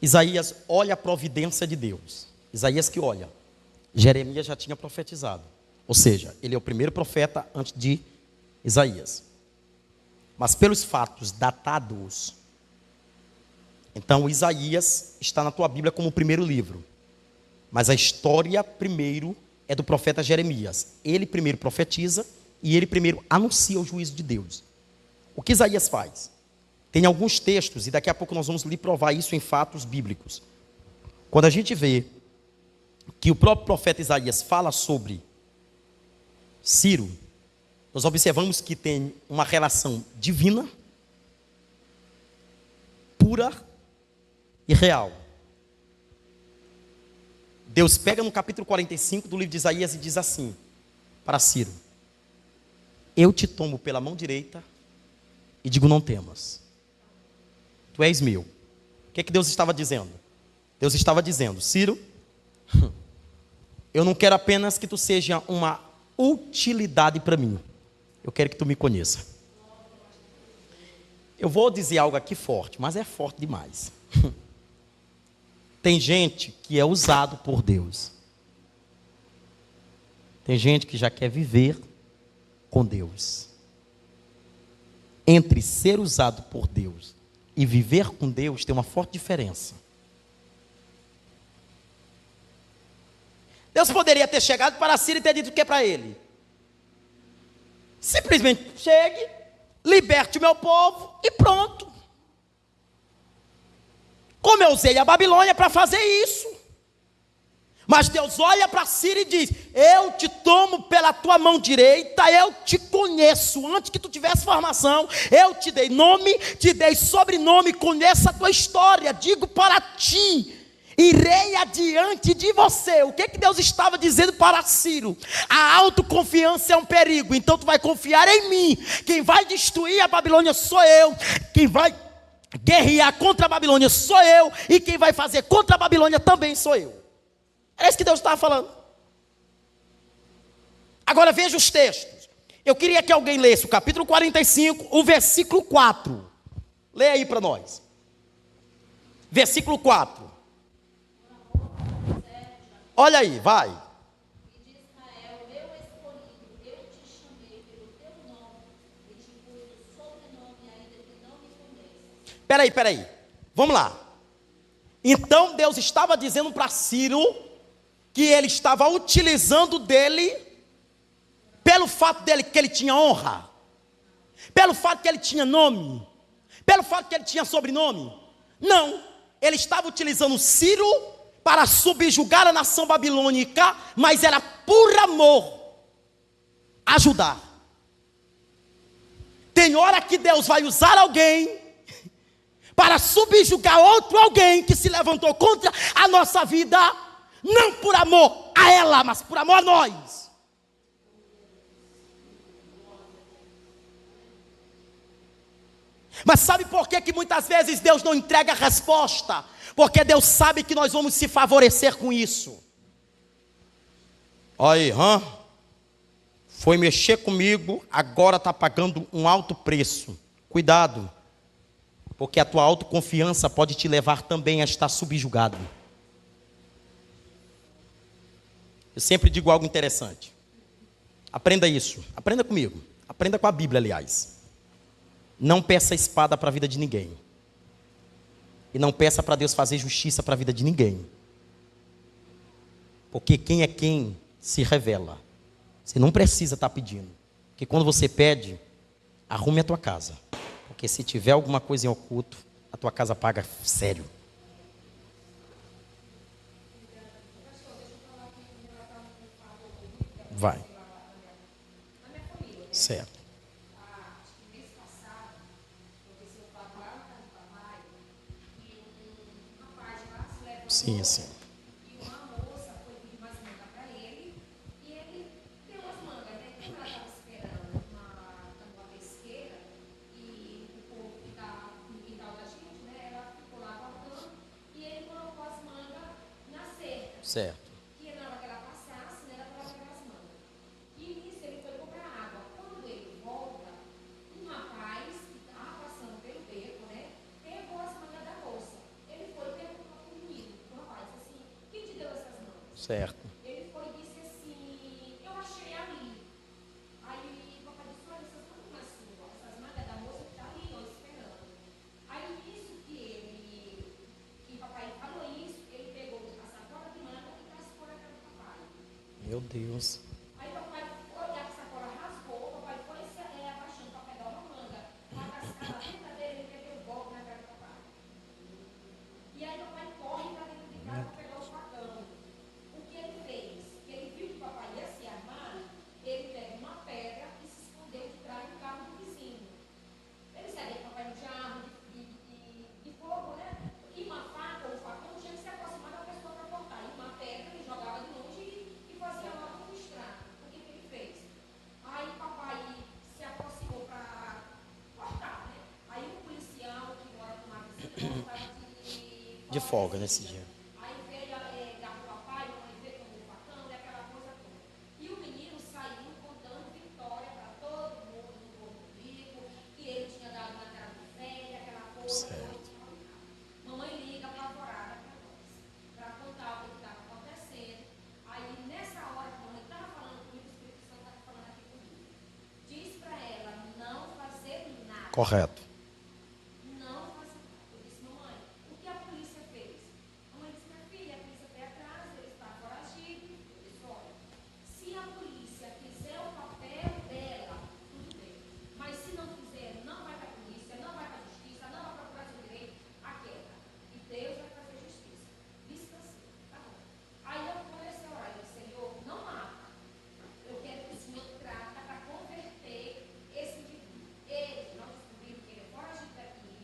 Isaías olha a providência de Deus. Isaías que olha. Jeremias já tinha profetizado. Ou seja, ele é o primeiro profeta antes de Isaías. Mas pelos fatos datados, então Isaías está na tua Bíblia como o primeiro livro. Mas a história primeiro é do profeta Jeremias. Ele primeiro profetiza e ele primeiro anuncia o juízo de Deus. O que Isaías faz? Tem alguns textos, e daqui a pouco nós vamos lhe provar isso em fatos bíblicos. Quando a gente vê que o próprio profeta Isaías fala sobre Ciro, nós observamos que tem uma relação divina, pura e real. Deus pega no capítulo 45 do livro de Isaías e diz assim para Ciro: eu te tomo pela mão direita e digo, não temas, tu és meu. O que Deus estava dizendo? Deus estava dizendo: Ciro, eu não quero apenas que tu seja uma utilidade para mim, eu quero que tu me conheça. Eu vou dizer algo aqui forte, mas é forte demais. Tem gente que é usado por Deus. Tem gente que já quer viver com Deus. Entre ser usado por Deus e viver com Deus tem uma forte diferença. Deus poderia ter chegado para Ciro e ter dito o que para ele? Simplesmente chegue, liberte o meu povo e pronto. Como eu usei a Babilônia para fazer isso. Mas Deus olha para Ciro e diz: eu te tomo pela tua mão direita, eu te conheço. Antes que tu tivesse formação, eu te dei nome, te dei sobrenome, conheço a tua história. Digo para ti, irei adiante de você. O que Deus estava dizendo para Ciro? A autoconfiança é um perigo, então tu vai confiar em mim. Quem vai destruir a Babilônia sou eu. Quem vai guerrear contra a Babilônia sou eu. E quem vai fazer contra a Babilônia também sou eu. É isso que Deus estava falando. Agora veja os textos. Eu queria que alguém lesse o capítulo 45, o versículo 4. Leia aí para nós. Versículo 4. Olha aí, vai. Peraí. Vamos lá. Então Deus estava dizendo para Ciro que ele estava utilizando dele pelo fato dele que ele tinha honra, pelo fato que ele tinha nome, pelo fato que ele tinha sobrenome. Não, ele estava utilizando Ciro para subjugar a nação babilônica, mas era por amor, ajudar. Tem hora que Deus vai usar alguém para subjugar outro alguém que se levantou contra a nossa vida, não por amor a ela, mas por amor a nós. Mas sabe por que muitas vezes Deus não entrega a resposta? Porque Deus sabe que nós vamos se favorecer com isso. Aí, foi mexer comigo, agora está pagando um alto preço. Cuidado, porque a tua autoconfiança pode te levar também a estar subjugado. Eu sempre digo algo interessante. Aprenda isso, aprenda comigo. Aprenda com a Bíblia, aliás. Não peça espada para a vida de ninguém. E não peça para Deus fazer justiça para a vida de ninguém. Porque quem é quem se revela. Você não precisa estar pedindo. Porque quando você pede, arrume a tua casa. Porque se tiver alguma coisa em oculto, a tua casa paga sério. Vai. Certo. Sim. E uma moça foi pedir umas mangas para ele, e ele deu umas mangas, né? Como ela estava esperando uma pesqueira, e o povo que está no quintal da gente, né? Ela ficou lá guardando, e ele colocou as mangas na cerca. Certo. E na hora que ela passasse, né, ela colocava aquelas mangas. E nisso ele foi comprar água. Quando ele volta, um rapaz que estava passando pelo beco, né? Pegou as mangas da moça. Ele foi e perguntou para o menino, o rapaz, assim: quem te deu essas mangas? Certo. Ele foi e disse assim: eu achei ali. Aí o papai disse: olha, essas mangas não é sua, essas mangas da moça que está ali, ó, esperando. Aí nisso que o papai falou isso, ele pegou a sacola de manga e cascou na cara do papai. Meu Deus. Aí o papai foi, a sacola rasgou, o papai foi se abaixando para pegar uma manga, uma cascada dentro dele, ele pegou o golpe na cara do papai. E aí o papai corre para dentro de casa para pegar o facão. O que ele fez? Ele viu que o papai ia se armar, ele pega uma pedra e se escondeu de trás do carro do vizinho. Ele sabia que o papai não tinha arma de fogo, de folga nesse dia. Aí veio dar pro papai, mamãe veio com o facão e aquela coisa toda. E o menino saiu contando vitória para todo mundo no Porto Rico, que ele tinha dado na cara do velho, aquela coisa. Certo. Mamãe liga apavorada para nós, para contar o que estava acontecendo. Aí nessa hora que a mamãe estava falando comigo, o Espírito Santo estava falando aqui comigo. Diz para ela não fazer nada. Correto. Não faça nada. Eu disse, mamãe, o que a polícia fez? A mãe disse, minha filha, a polícia foi atrás, ele está foragido. Eu disse, olha, se a polícia fizer o papel dela, tudo bem. Mas se não fizer, não vai para a polícia, não vai para a justiça, não vai procurar seu direito, aquieta. E Deus vai fazer justiça. Disse assim, tá bom. Aí eu comecei a orar, eu disse, Senhor, não mata. Eu quero que o Senhor trata para converter esse indivíduo. Ele, nós descobrimos que ele é foragido daqui,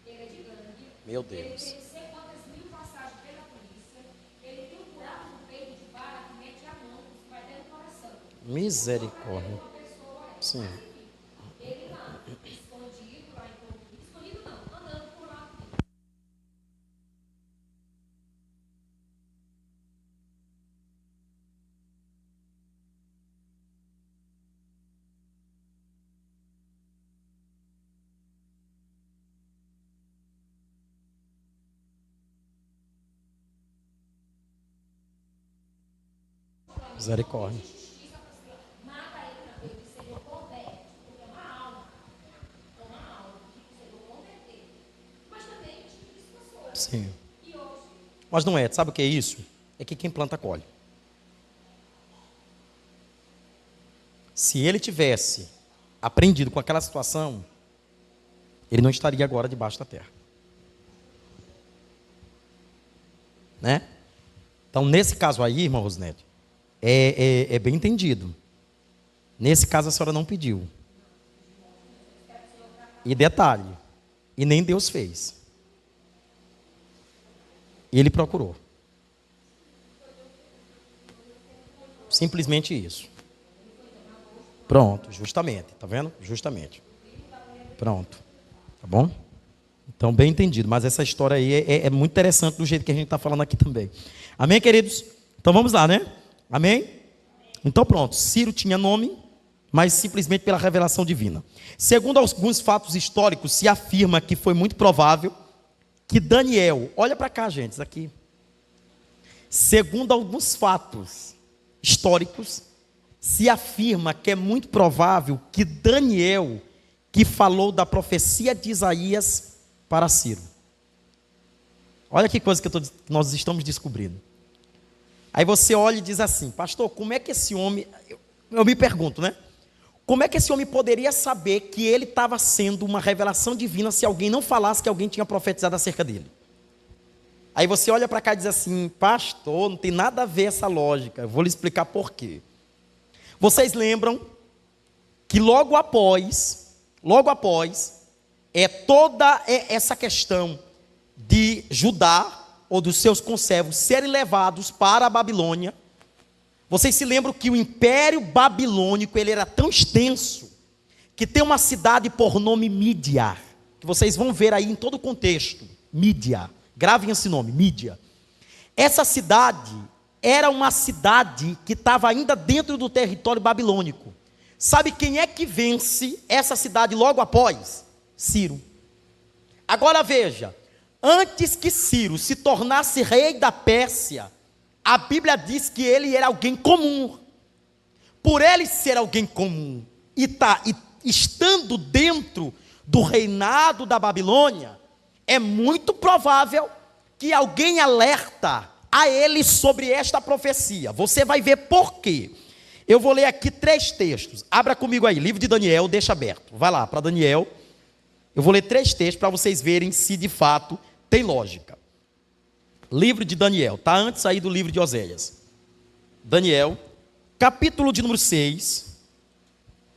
ele é de gangue. Meu Ele Deus. tem não sei quantas mil passagens pela polícia. Ele tem um buraco no peito de bala que mete a mão, que vai dentro do coração. Misericórdia. Uma pessoa, Sim. ele lá, escondido lá em Porto Rico. Escondido não, andando por lá. Misericórdia. Mata ele também, que o Senhor converte, porque é uma alma. É uma alma que o Senhor converter. Mas também tive pessoas. Sim. E hoje, Mas não é, sabe o que é isso? É que quem planta colhe. Se ele tivesse aprendido com aquela situação, ele não estaria agora debaixo da terra. Né? Então, nesse caso aí, irmã Rosinete, é bem entendido. Nesse caso, a senhora não pediu. E detalhe, e nem Deus fez. Ele procurou. Simplesmente isso. Pronto, justamente, tá vendo? Justamente. Pronto, tá bom? Então, bem entendido, mas essa história aí é muito interessante do jeito que a gente está falando aqui também. Amém, queridos? Então vamos lá, né? Amém? Então pronto, Ciro tinha nome, mas simplesmente pela revelação divina. Segundo alguns fatos históricos, se afirma que foi muito provável que Daniel, olha para cá, gente, isso aqui. Segundo alguns fatos históricos, se afirma que é muito provável que Daniel, que falou da profecia de Isaías para Ciro. Olha que coisa que nós estamos descobrindo. Aí você olha e diz assim, pastor, como é que esse homem, eu me pergunto, né? Como é que esse homem poderia saber que ele estava sendo uma revelação divina se alguém não falasse que alguém tinha profetizado acerca dele? Aí você olha para cá e diz assim, pastor, não tem nada a ver essa lógica, eu vou lhe explicar por quê. Vocês lembram que logo após, toda essa questão de Judá, ou dos seus conservos, serem levados para a Babilônia. Vocês se lembram que o Império Babilônico, ele era tão extenso, que tem uma cidade por nome Mídia, que vocês vão ver aí em todo o contexto, Mídia, gravem esse nome, Mídia. Essa cidade era uma cidade que estava ainda dentro do território babilônico. Sabe quem é que vence essa cidade logo após? Ciro. Agora veja, antes que Ciro se tornasse rei da Pérsia, a Bíblia diz que ele era alguém comum. Por ele ser alguém comum e estando dentro do reinado da Babilônia, é muito provável que alguém alerta a ele sobre esta profecia. Você vai ver por quê. Eu vou ler aqui 3 textos. Abra comigo aí, livro de Daniel, deixa aberto. Vai lá para Daniel. Eu vou ler 3 textos para vocês verem se de fato tem lógica. Livro de Daniel, está antes aí do livro de Oséias. Daniel, capítulo de número 6,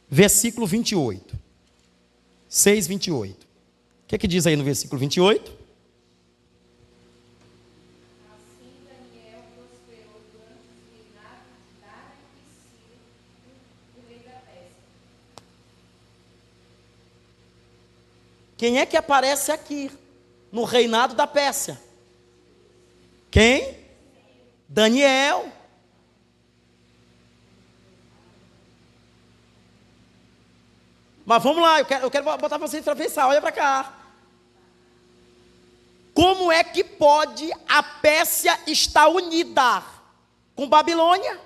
versículo 28. 6, 28. O que é que diz aí no versículo 28? assim Daniel prosperou durante os reinados de Dário e Ciro, o rei da Pérsia. Quem é que aparece aqui? no reinado da Pérsia? Quem? Daniel. Mas vamos lá, eu quero botar vocês para pensar, olha para cá. Como é que pode a Pérsia estar unida com Babilônia?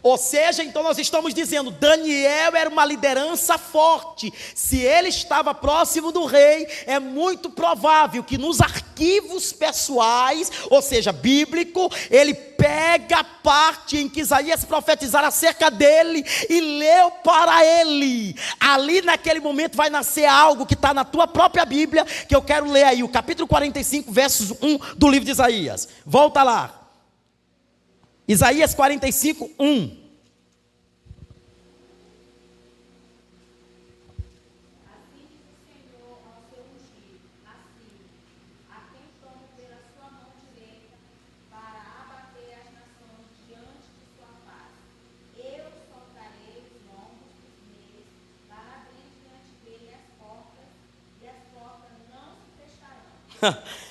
Ou seja, então nós estamos dizendo, Daniel era uma liderança forte. Se ele estava próximo do rei, é muito provável que nos arquivos pessoais, ou seja, bíblico, ele pega a parte em que Isaías profetizara acerca dele e leu para ele. Ali naquele momento vai nascer algo que está na tua própria Bíblia, que eu quero ler aí, o capítulo 45, versos 1 do livro de Isaías. Volta lá. Isaías 45, 1.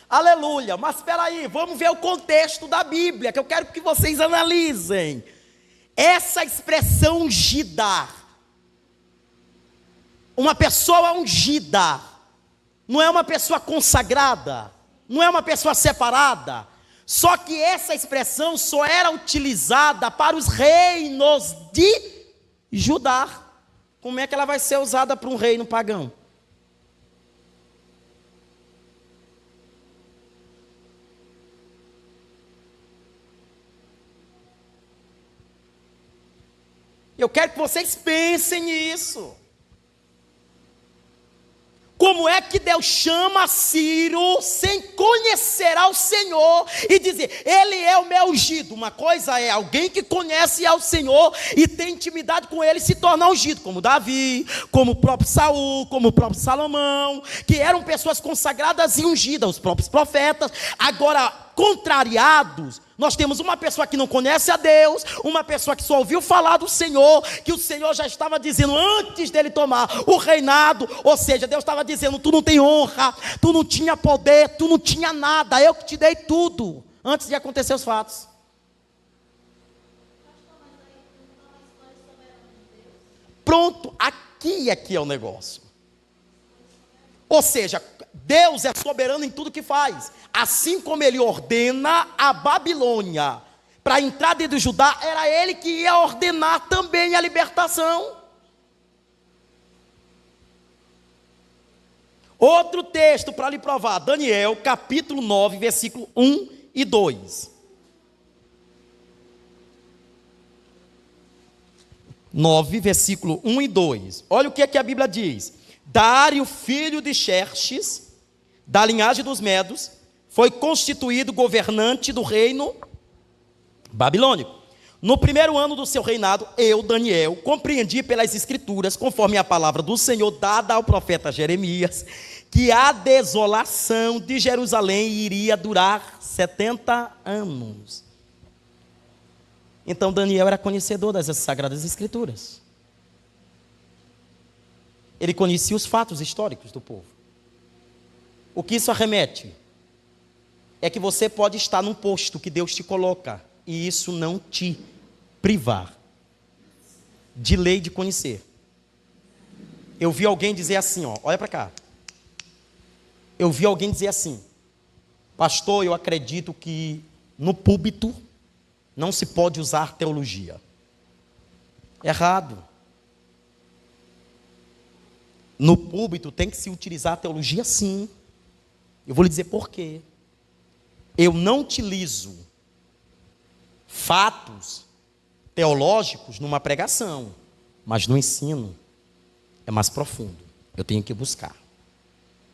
Aleluia, mas espera aí, vamos ver o contexto da Bíblia, que eu quero que vocês analisem. Essa expressão ungida, uma pessoa ungida, não é uma pessoa consagrada, não é uma pessoa separada, só que essa expressão só era utilizada para os reinos de Judá. Como é que ela vai ser usada para um reino pagão? Eu quero que vocês pensem nisso. Como é que Deus chama Ciro sem conhecer ao Senhor e dizer, ele é o meu ungido? Uma coisa é alguém que conhece ao Senhor e tem intimidade com ele se tornar ungido, como Davi, como o próprio Saul, como o próprio Salomão, que eram pessoas consagradas e ungidas, os próprios profetas. Agora, contrariados, nós temos uma pessoa que não conhece a Deus, uma pessoa que só ouviu falar do Senhor, que o Senhor já estava dizendo antes dele tomar o reinado, ou seja, Deus estava dizendo, tu não tem honra, tu não tinha poder, tu não tinha nada, eu que te dei tudo, antes de acontecer os fatos. Pronto, aqui é o negócio. Ou seja, Deus é soberano em tudo que faz. Assim como ele ordena a Babilônia para entrar dentro de Judá, era ele que ia ordenar também a libertação. Outro texto para lhe provar, Daniel, capítulo 9, versículo 1 e 2. 9, versículo 1 e 2. Olha o que a Bíblia diz. Dário, filho de Xerxes, da linhagem dos Medos, foi constituído governante do reino babilônico. No primeiro ano do seu reinado, eu, Daniel, compreendi pelas escrituras, conforme a palavra do Senhor dada ao profeta Jeremias, que a desolação de Jerusalém iria durar 70 anos. Então Daniel era conhecedor dessas sagradas escrituras. Ele conhecia os fatos históricos do povo. O que isso arremete? É que você pode estar num posto que Deus te coloca e isso não te privar de lei de conhecer. Eu vi alguém dizer assim, olha para cá. Eu vi alguém dizer assim, pastor, eu acredito que no púlpito não se pode usar teologia. Errado. No púlpito tem que se utilizar a teologia sim. Eu vou lhe dizer por quê. Eu não utilizo fatos teológicos numa pregação, mas no ensino é mais profundo. Eu tenho que buscar.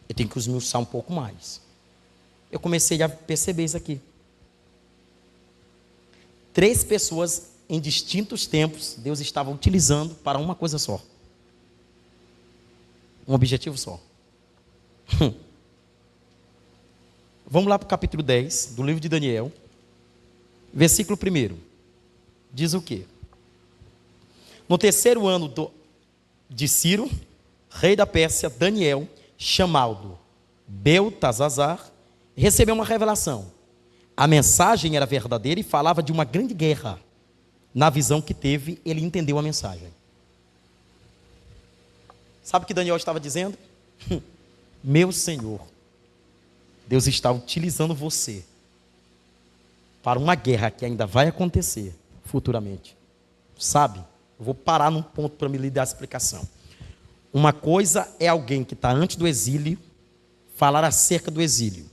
Eu tenho que esmiuçar um pouco mais. Eu comecei a perceber isso aqui. 3 pessoas em distintos tempos Deus estava utilizando para uma coisa só. Um objetivo só. Vamos lá para o capítulo 10 do livro de Daniel. Versículo 1. Diz o quê? No terceiro ano de Ciro, rei da Pérsia, Daniel, chamado Beltesazar, recebeu uma revelação. A mensagem era verdadeira e falava de uma grande guerra. Na visão que teve, ele entendeu a mensagem. Sabe o que Daniel estava dizendo? Meu Senhor, Deus está utilizando você para uma guerra que ainda vai acontecer futuramente. Sabe? Eu vou parar num ponto para me lhe dar a explicação. Uma coisa é alguém que está antes do exílio falar acerca do exílio.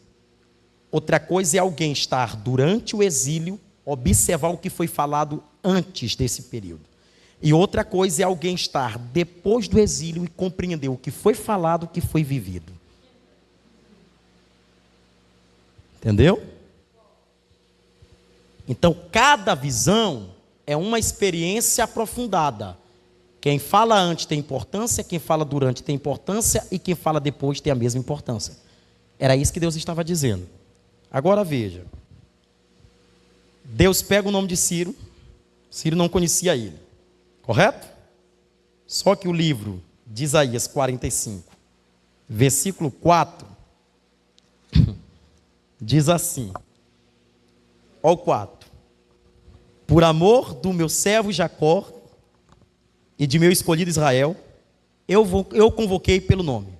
Outra coisa é alguém estar durante o exílio, observar o que foi falado antes desse período. E outra coisa é alguém estar depois do exílio e compreender o que foi falado, o que foi vivido. Entendeu? Então, cada visão é uma experiência aprofundada. Quem fala antes tem importância, quem fala durante tem importância e quem fala depois tem a mesma importância. Era isso que Deus estava dizendo. Agora veja. Deus pega o nome de Ciro. Ciro não conhecia ele. Correto? Só que o livro de Isaías 45, versículo 4, diz assim. Ó o 4. Por amor do meu servo Jacó e de meu escolhido Israel, eu convoquei pelo nome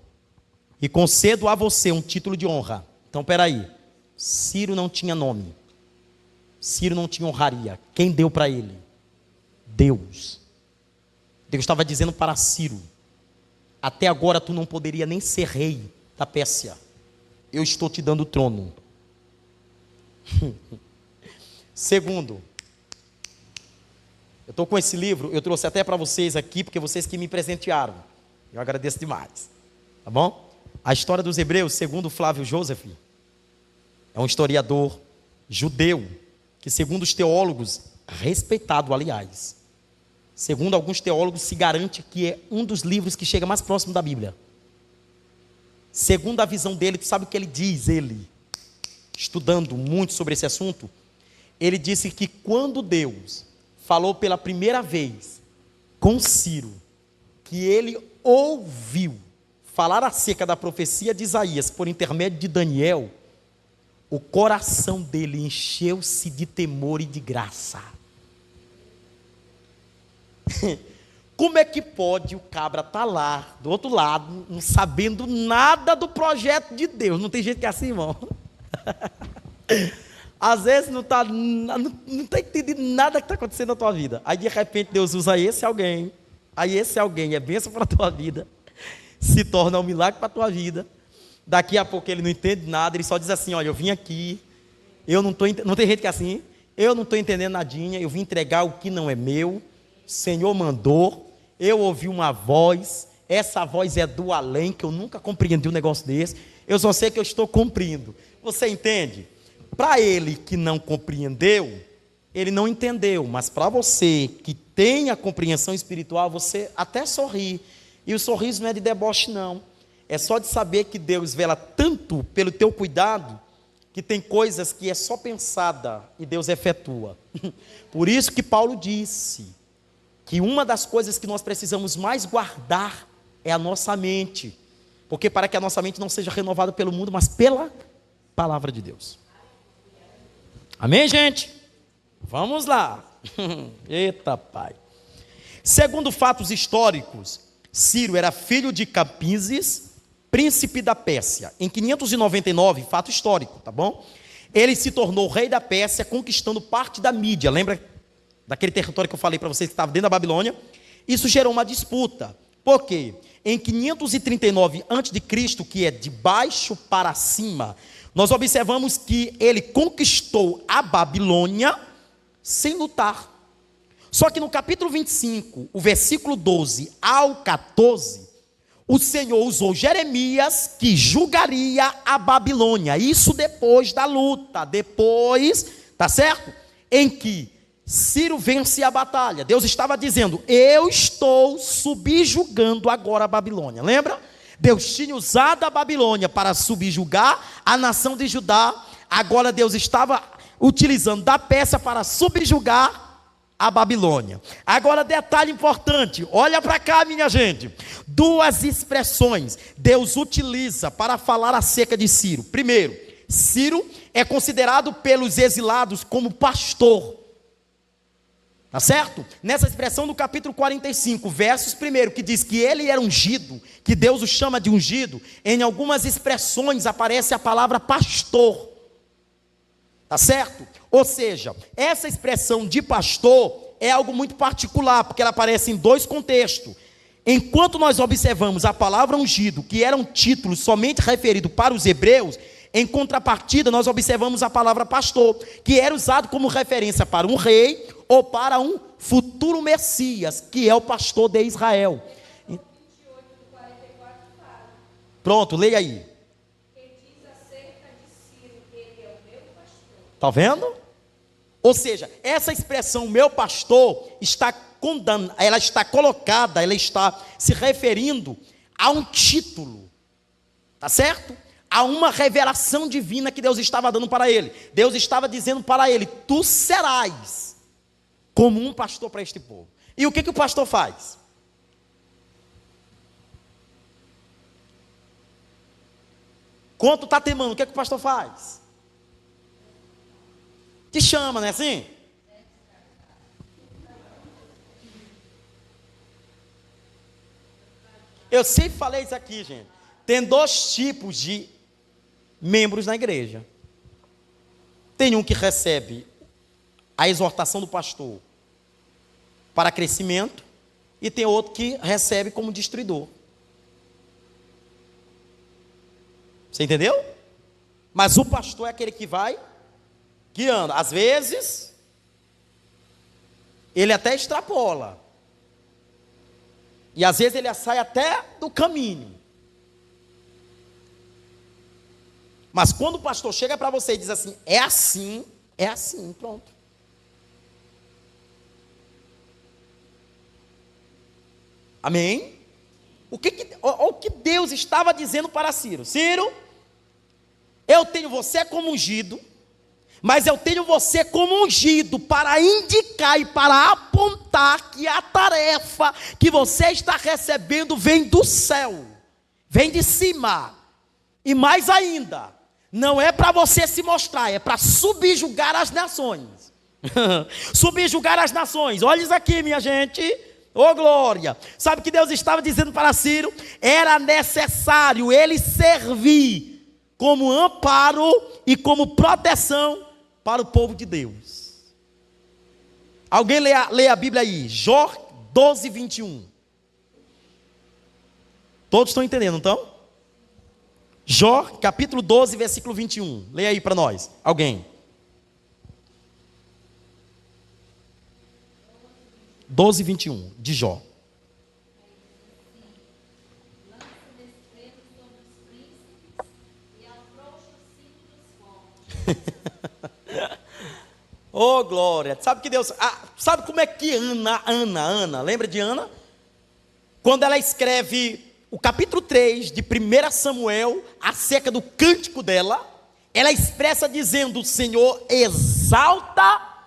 e concedo a você um título de honra. Então, peraí, Ciro não tinha nome, Ciro não tinha honraria. Quem deu para ele? Deus. Deus estava dizendo para Ciro: até agora tu não poderia nem ser rei da Pérsia, eu estou te dando o trono. Segundo, eu estou com esse livro, eu trouxe até para vocês aqui, porque vocês que me presentearam, eu agradeço demais, tá bom? A história dos hebreus, segundo Flávio Joseph, é um historiador judeu, que segundo os teólogos, respeitado aliás, segundo alguns teólogos se garante que é um dos livros que chega mais próximo da Bíblia. Segundo a visão dele, tu sabe o que ele diz, estudando muito sobre esse assunto, ele disse que quando Deus falou pela primeira vez com Ciro, que ele ouviu falar acerca da profecia de Isaías por intermédio de Daniel, o coração dele encheu-se de temor e de graça. Como é que pode o cabra estar lá, do outro lado, não sabendo nada do projeto de Deus? Não tem gente que é assim, irmão. Às vezes não está entendendo nada que está acontecendo na tua vida. Aí de repente Deus usa esse alguém. Aí esse alguém é bênção para a tua vida. Se torna um milagre para a tua vida. Daqui a pouco ele não entende nada. Ele só diz assim: olha, eu vim aqui. Eu não tem gente que é assim. Eu não estou entendendo nadinha. Eu vim entregar o que não é meu. O Senhor mandou. Eu ouvi uma voz. Essa voz é do além, que eu nunca compreendi um negócio desse. Eu só sei que eu estou cumprindo. Você entende? Para ele que não compreendeu, ele não entendeu. Mas para você que tem a compreensão espiritual, você até sorri. E o sorriso não é de deboche, não. É só de saber que Deus vela tanto pelo teu cuidado, que tem coisas que é só pensada e Deus efetua. Por isso que Paulo disse que uma das coisas que nós precisamos mais guardar é a nossa mente. Porque para que a nossa mente não seja renovada pelo mundo, mas pela palavra de Deus. Amém, gente? Vamos lá. Eita, pai. Segundo fatos históricos, Ciro era filho de Cambises, príncipe da Pérsia. Em 599, fato histórico, tá bom? Ele se tornou rei da Pérsia, conquistando parte da Mídia. Lembra daquele território que eu falei para vocês que estava dentro da Babilônia? Isso gerou uma disputa. Por quê? Em 539 a.C., que é de baixo para cima, nós observamos que ele conquistou a Babilônia sem lutar. Só que no capítulo 25, o versículo 12 ao 14, o Senhor usou Jeremias, que julgaria a Babilônia. Isso depois da luta, depois, tá certo? Em que Ciro vence a batalha. Deus estava dizendo: eu estou subjugando agora a Babilônia. Lembra? Deus tinha usado a Babilônia para subjugar a nação de Judá. Agora Deus estava utilizando da Pérsia para subjugar a Babilônia. Agora, detalhe importante, olha para cá, minha gente. Duas expressões Deus utiliza para falar acerca de Ciro. Primeiro, Ciro é considerado pelos exilados como pastor. Tá certo? Nessa expressão do capítulo 45, versos 1, que diz que ele era ungido, que Deus o chama de ungido, em algumas expressões aparece a palavra pastor. Tá certo? Ou seja, essa expressão de pastor é algo muito particular, porque ela aparece em dois contextos. Enquanto nós observamos a palavra ungido, que era um título somente referido para os hebreus, em contrapartida nós observamos a palavra pastor, que era usado como referência para um rei ou para um futuro Messias, que é o pastor de Israel. Pronto, leia aí. Está vendo? Ou seja, essa expressão meu pastor ela está colocada, ela está se referindo a um título, tá certo? A uma revelação divina que Deus estava dando para ele. Deus estava dizendo para ele: tu serás como um pastor para este povo. E o que o pastor faz? Quando está temendo, o que o pastor faz? Te chama, não é assim? Eu sempre falei isso aqui, gente. Tem dois tipos de membros na igreja. Tem um que recebe a exortação do pastor para crescimento, e tem outro que recebe como destruidor. Você entendeu? Mas o pastor é aquele que vai guiando. Às vezes, ele até extrapola. E às vezes ele sai até do caminho. Mas quando o pastor chega para você e diz assim, é assim, pronto. Amém? O que Deus estava dizendo para Ciro? Ciro, eu tenho você como ungido, mas eu tenho você como ungido para indicar e para apontar que a tarefa que você está recebendo vem do céu, vem de cima. E mais ainda, não é para você se mostrar, é para subjugar as nações. Subjugar as nações. Olha isso aqui, minha gente. Ô glória. Sabe o que Deus estava dizendo para Ciro? Era necessário ele servir como amparo e como proteção para o povo de Deus. Alguém lê a Bíblia aí, Jó 12, 21. Todos estão entendendo, então? Jó, capítulo 12, versículo 21. Leia aí para nós, alguém. 12, 21, de Jó. Oh, glória. Sabe que Deus... sabe como é que Ana, lembra de Ana? Quando ela escreve o capítulo 3 de 1 Samuel, acerca do cântico dela, ela expressa dizendo: o Senhor exalta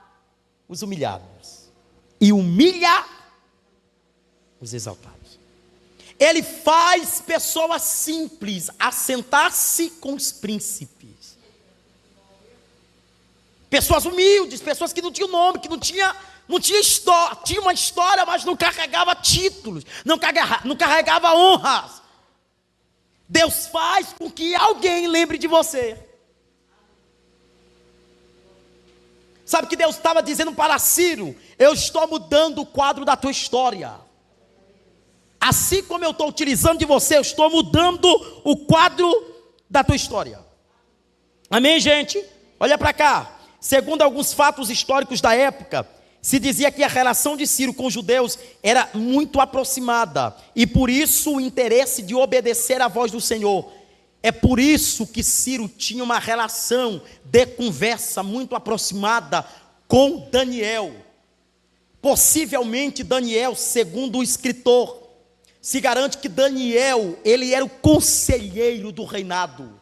os humilhados e humilha os exaltados. Ele faz pessoas simples assentar-se com os príncipes. Pessoas humildes, pessoas que não tinham nome, que não tinha história, tinha uma história, mas não carregava títulos, não carregava honras. Deus faz com que alguém lembre de você. Sabe o que Deus estava dizendo para Ciro? Eu estou mudando o quadro da tua história. Assim como eu estou utilizando de você, eu estou mudando o quadro da tua história. Amém, gente? Olha para cá. Segundo alguns fatos históricos da época, se dizia que a relação de Ciro com os judeus era muito aproximada, e por isso o interesse de obedecer à voz do Senhor. É por isso que Ciro tinha uma relação de conversa muito aproximada com Daniel. Possivelmente Daniel, segundo o escritor, se garante que Daniel, ele era o conselheiro do reinado,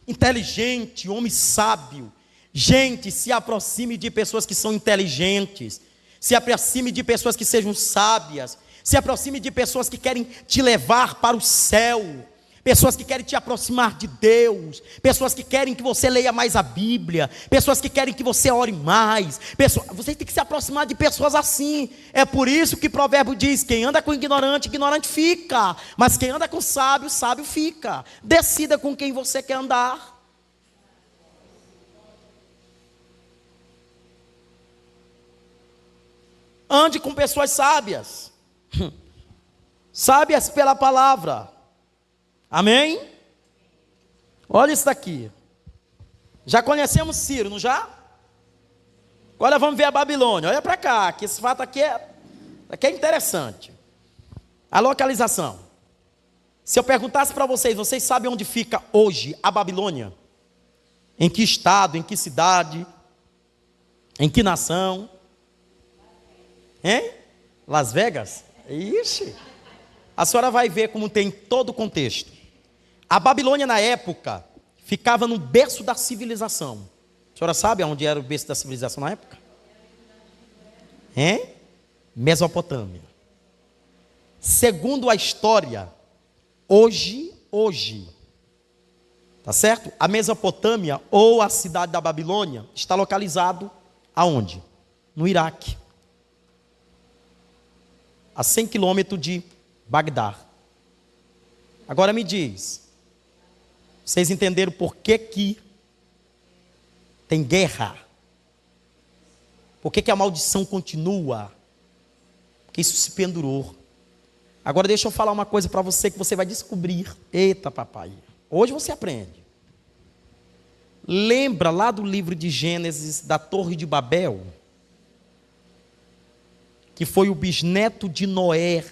inteligente, homem sábio, Gente, se aproxime de pessoas que são inteligentes, se aproxime de pessoas que sejam sábias, se aproxime de pessoas que querem te levar para o céu, pessoas que querem te aproximar de Deus, pessoas que querem que você leia mais a Bíblia, pessoas que querem que você ore mais, você tem que se aproximar de pessoas assim. É por isso que o provérbio diz: quem anda com ignorante, ignorante fica, mas quem anda com sábio, sábio fica. Decida com quem você quer andar. Ande com pessoas sábias, sábias pela palavra. Amém? Olha isso daqui. Já conhecemos Ciro, não já? Agora vamos ver a Babilônia. Olha para cá, que esse fato aqui é interessante. A localização. Se eu perguntasse para vocês, vocês sabem onde fica hoje a Babilônia? Em que estado, em que cidade, em que nação? Hein? Las Vegas? Ixi. A senhora vai ver como tem todo o contexto. A Babilônia, na época, ficava no berço da civilização. A senhora sabe onde era o berço da civilização na época? Hein? Mesopotâmia. Segundo a história, hoje, tá certo? A Mesopotâmia, ou a cidade da Babilônia, está localizado aonde? No Iraque. A 100 quilômetros de Bagdá. Agora me diz, vocês entenderam por que tem guerra? Por que a maldição continua? Porque isso se pendurou. Agora deixa eu falar uma coisa para você que você vai descobrir. Eita papai, hoje você aprende. Lembra lá do livro de Gênesis, da Torre de Babel? Que foi o bisneto de Noé,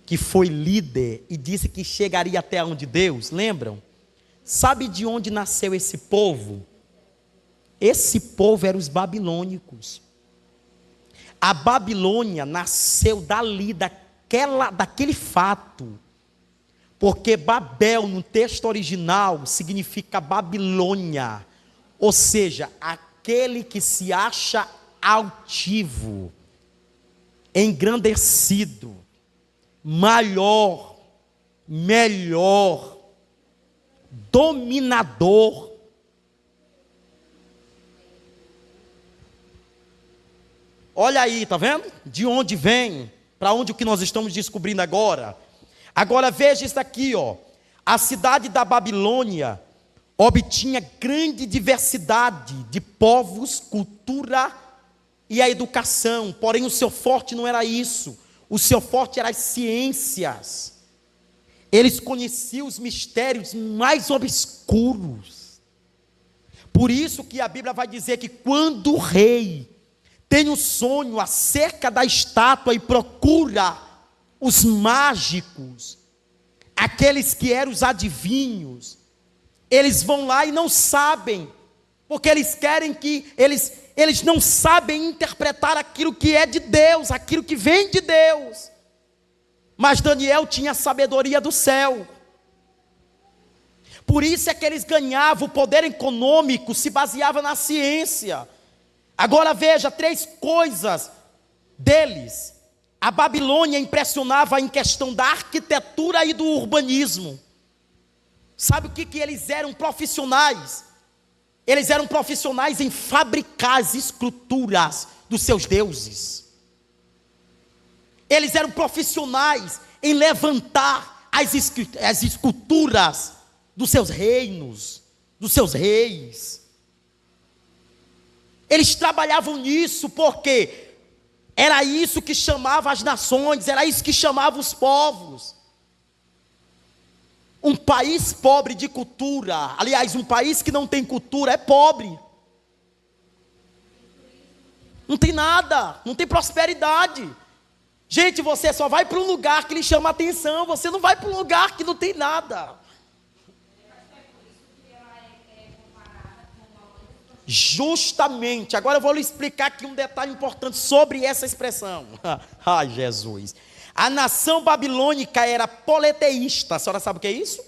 que foi líder e disse que chegaria até onde Deus, lembram? Sabe de onde nasceu esse povo? Esse povo eram os babilônicos. A Babilônia nasceu dali, daquele fato, porque Babel, no texto original, significa Babilônia, ou seja, aquele que se acha altivo, engrandecido, maior, melhor, dominador. Olha aí, tá vendo? De onde vem, para onde o que nós estamos descobrindo agora. Agora veja isso aqui, ó. A cidade da Babilônia obtinha grande diversidade de povos, cultura e a educação, porém o seu forte não era isso, o seu forte era as ciências. Eles conheciam os mistérios mais obscuros. Por isso que a Bíblia vai dizer que quando o rei tem um sonho acerca da estátua e procura os mágicos, aqueles que eram os adivinhos, eles vão lá e não sabem, porque eles querem que eles não sabem interpretar aquilo que é de Deus, aquilo que vem de Deus. Mas Daniel tinha a sabedoria do céu. Por isso é que eles ganhavam o poder econômico, se baseava na ciência. Agora veja, 3 coisas deles. A Babilônia impressionava em questão da arquitetura e do urbanismo. Sabe o que eles eram profissionais? Eles eram profissionais em fabricar as esculturas dos seus deuses. Eles eram profissionais em levantar as esculturas dos seus reinos, dos seus reis. Eles trabalhavam nisso porque era isso que chamava as nações, era isso que chamava os povos. Um país pobre de cultura, aliás, um país que não tem cultura é pobre. Não tem nada, não tem prosperidade. Gente, você só vai para um lugar que lhe chama a atenção, você não vai para um lugar que não tem nada. Justamente, agora eu vou lhe explicar aqui um detalhe importante sobre essa expressão. Ai, Jesus. A nação babilônica era politeísta. A senhora sabe o que é isso?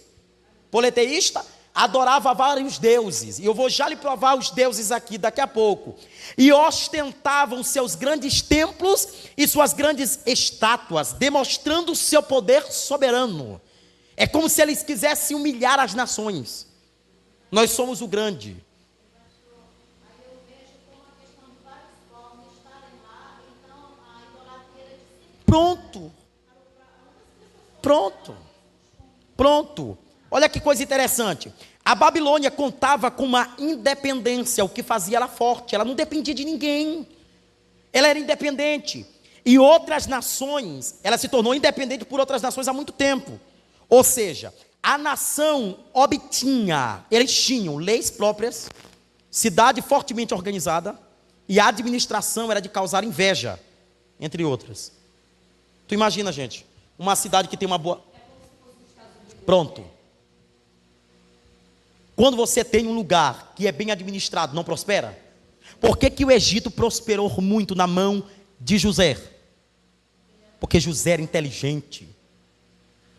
Politeísta? adorava vários deuses, e eu vou já lhe provar os deuses aqui daqui a pouco, e ostentavam seus grandes templos e suas grandes estátuas, demonstrando o seu poder soberano. É como se eles quisessem humilhar as nações. Nós somos o grande. Pronto. Olha que coisa interessante. A Babilônia contava com uma independência, o que fazia ela forte. Ela não dependia de ninguém. Ela era independente. E outras nações, ela se tornou independente por outras nações há muito tempo. Ou seja, a nação obtinha, eles tinham leis próprias, cidade fortemente organizada, e a administração era de causar inveja, entre outras. Tu imagina, gente, uma cidade que tem uma boa... Pronto. Quando você tem um lugar que é bem administrado, não prospera? Por que o Egito prosperou muito na mão de José? Porque José era inteligente.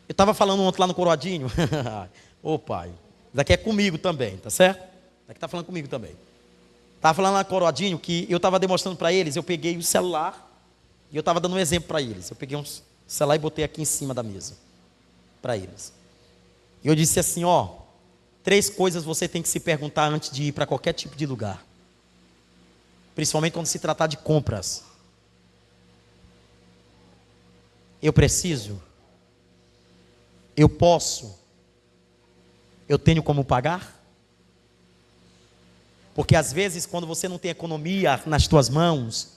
Eu estava falando ontem lá no Coroadinho. Ô pai, daqui é comigo também, tá certo? Daqui está falando comigo também. Estava falando lá no Coroadinho que eu estava demonstrando para eles, eu peguei o celular e eu estava dando um exemplo para eles. Eu peguei um celular e botei aqui em cima da mesa para eles. E eu disse assim, ó, 3 coisas você tem que se perguntar antes de ir para qualquer tipo de lugar. Principalmente quando se tratar de compras. Eu preciso? Eu posso? Eu tenho como pagar? Porque às vezes quando você não tem economia nas tuas mãos,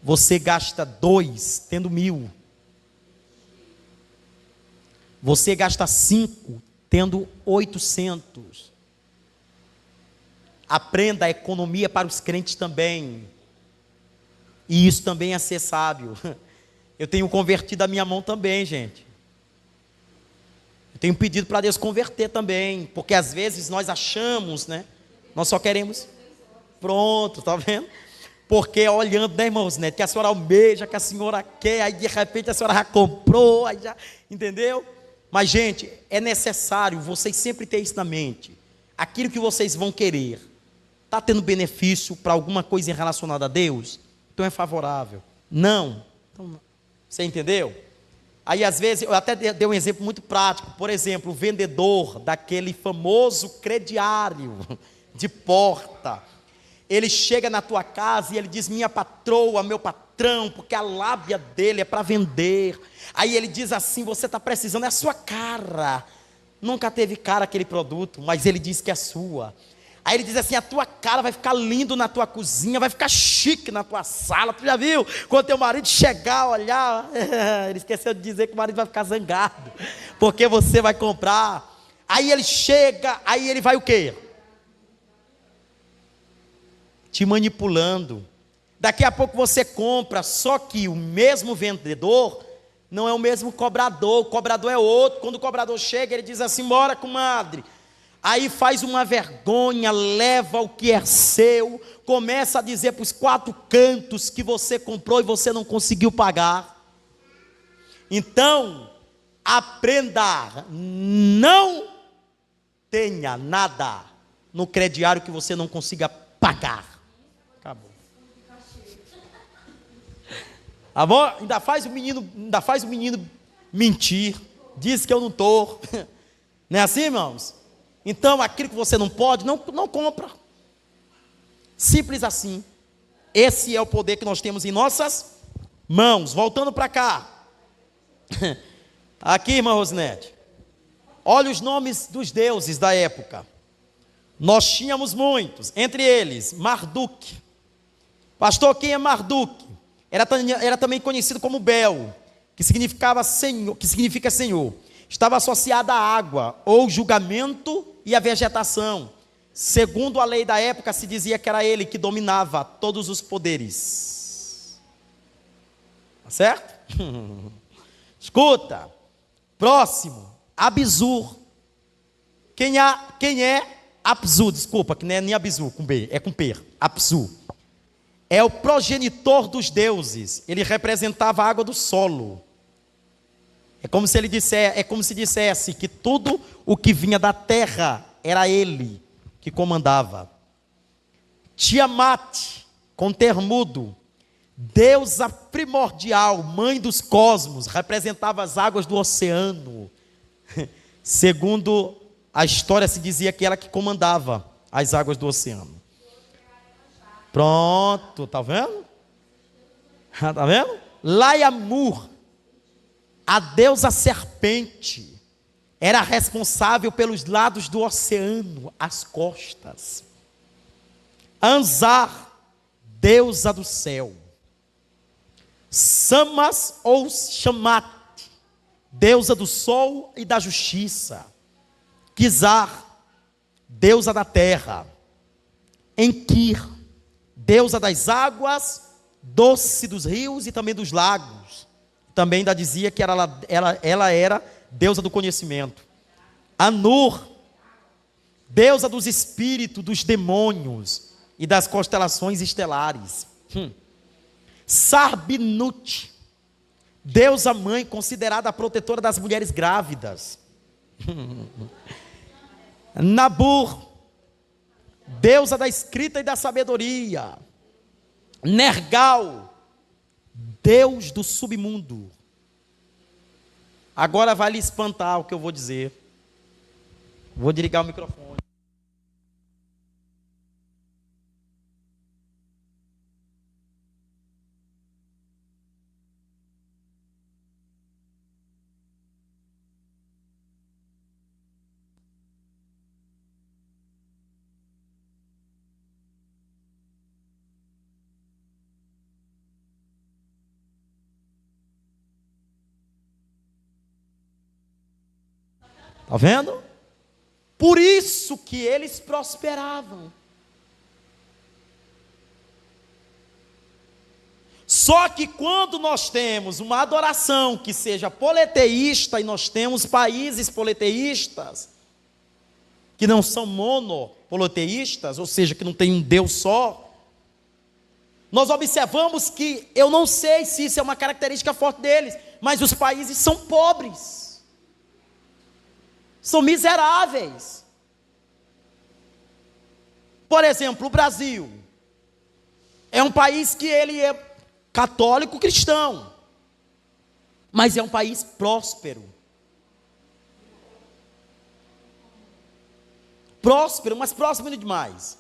você gasta 2 tendo 1.000. Você gasta 5 tendo 800. Aprenda a economia para os crentes também. E isso também é ser sábio. Eu tenho convertido a minha mão também, gente. Eu tenho pedido para Deus converter também. Porque às vezes nós achamos, né? Nós só queremos... Pronto, tá vendo? Porque olhando, né, irmãos, né? Que a senhora almeja, que a senhora quer. Aí de repente a senhora já comprou. Aí já... Entendeu? Mas, gente, é necessário vocês sempre ter isso na mente. Aquilo que vocês vão querer, está tendo benefício para alguma coisa relacionada a Deus? Então é favorável. Não. Então, não. Você entendeu? Aí, às vezes, eu até dei um exemplo muito prático. Por exemplo, o vendedor daquele famoso crediário de porta. Ele chega na tua casa e ele diz, minha patroa, meu patrão, porque a lábia dele é para vender. Aí ele diz assim, você está precisando, é a sua cara. Nunca teve cara aquele produto, mas ele diz que é sua. Aí ele diz assim, a tua cara vai ficar lindo na tua cozinha, vai ficar chique na tua sala. Tu já viu? Quando teu marido chegar, olhar, ele esqueceu de dizer que o marido vai ficar zangado, porque você vai comprar. Aí ele chega, aí ele vai o quê? Te manipulando. Daqui a pouco você compra, só que o mesmo vendedor não é o mesmo cobrador. O cobrador é outro. Quando o cobrador chega, ele diz assim, bora, comadre. Aí faz uma vergonha, leva o que é seu, começa a dizer para os 4 cantos que você comprou e você não conseguiu pagar. Então, aprenda, não tenha nada no crediário que você não consiga pagar. Acabou. Amor, ainda faz o menino mentir, diz que eu não estou. Não é assim, irmãos? Então, aquilo que você não pode, não compra. Simples assim. Esse é o poder que nós temos em nossas mãos. Voltando para cá. Aqui, irmã Rosinete. Olha os nomes dos deuses da época. Nós tínhamos muitos. Entre eles, Marduk. Pastor, quem é Marduk? Era também conhecido como Bel, que significa Senhor. Estava associada à água, ou julgamento e à vegetação. Segundo a lei da época, se dizia que era ele que dominava todos os poderes. Tá certo? Escuta. Próximo, Abzur. Quem é Abzu? Desculpa, que não é nem Abzu com B, é com P. Abzu. É o progenitor dos deuses. Ele representava a água do solo. É como se dissesse que tudo o que vinha da terra era ele que comandava. Tiamat, com termudo, deusa primordial, mãe dos cosmos, representava as águas do oceano. Segundo a história, se dizia que ela que comandava as águas do oceano. Pronto, tá vendo? Tá vendo? Laiamur, a deusa serpente, era responsável pelos lados do oceano, as costas. Anzar, deusa do céu. Samas ou Shamat, deusa do sol e da justiça. Kizar, deusa da terra. Enkir, deusa das águas, doce dos rios e também dos lagos. Também ainda dizia que ela era deusa do conhecimento. Anur, deusa dos espíritos, dos demônios e das constelações estelares. Sarbinut, deusa mãe, considerada a protetora das mulheres grávidas. Nabur, deusa da escrita e da sabedoria. Nergal, deus do submundo. Agora vai lhe espantar o que eu vou dizer. Vou desligar o microfone. Está vendo? Por isso que eles prosperavam. Só que quando nós temos uma adoração que seja politeísta, e nós temos países politeístas, que não são monopoliteístas, ou seja, que não tem um Deus só, nós observamos que, eu não sei se isso é uma característica forte deles, mas os países são pobres. São miseráveis. Por exemplo, o Brasil é um país que ele é católico cristão, mas é um país próspero. Próspero, mas próspero demais.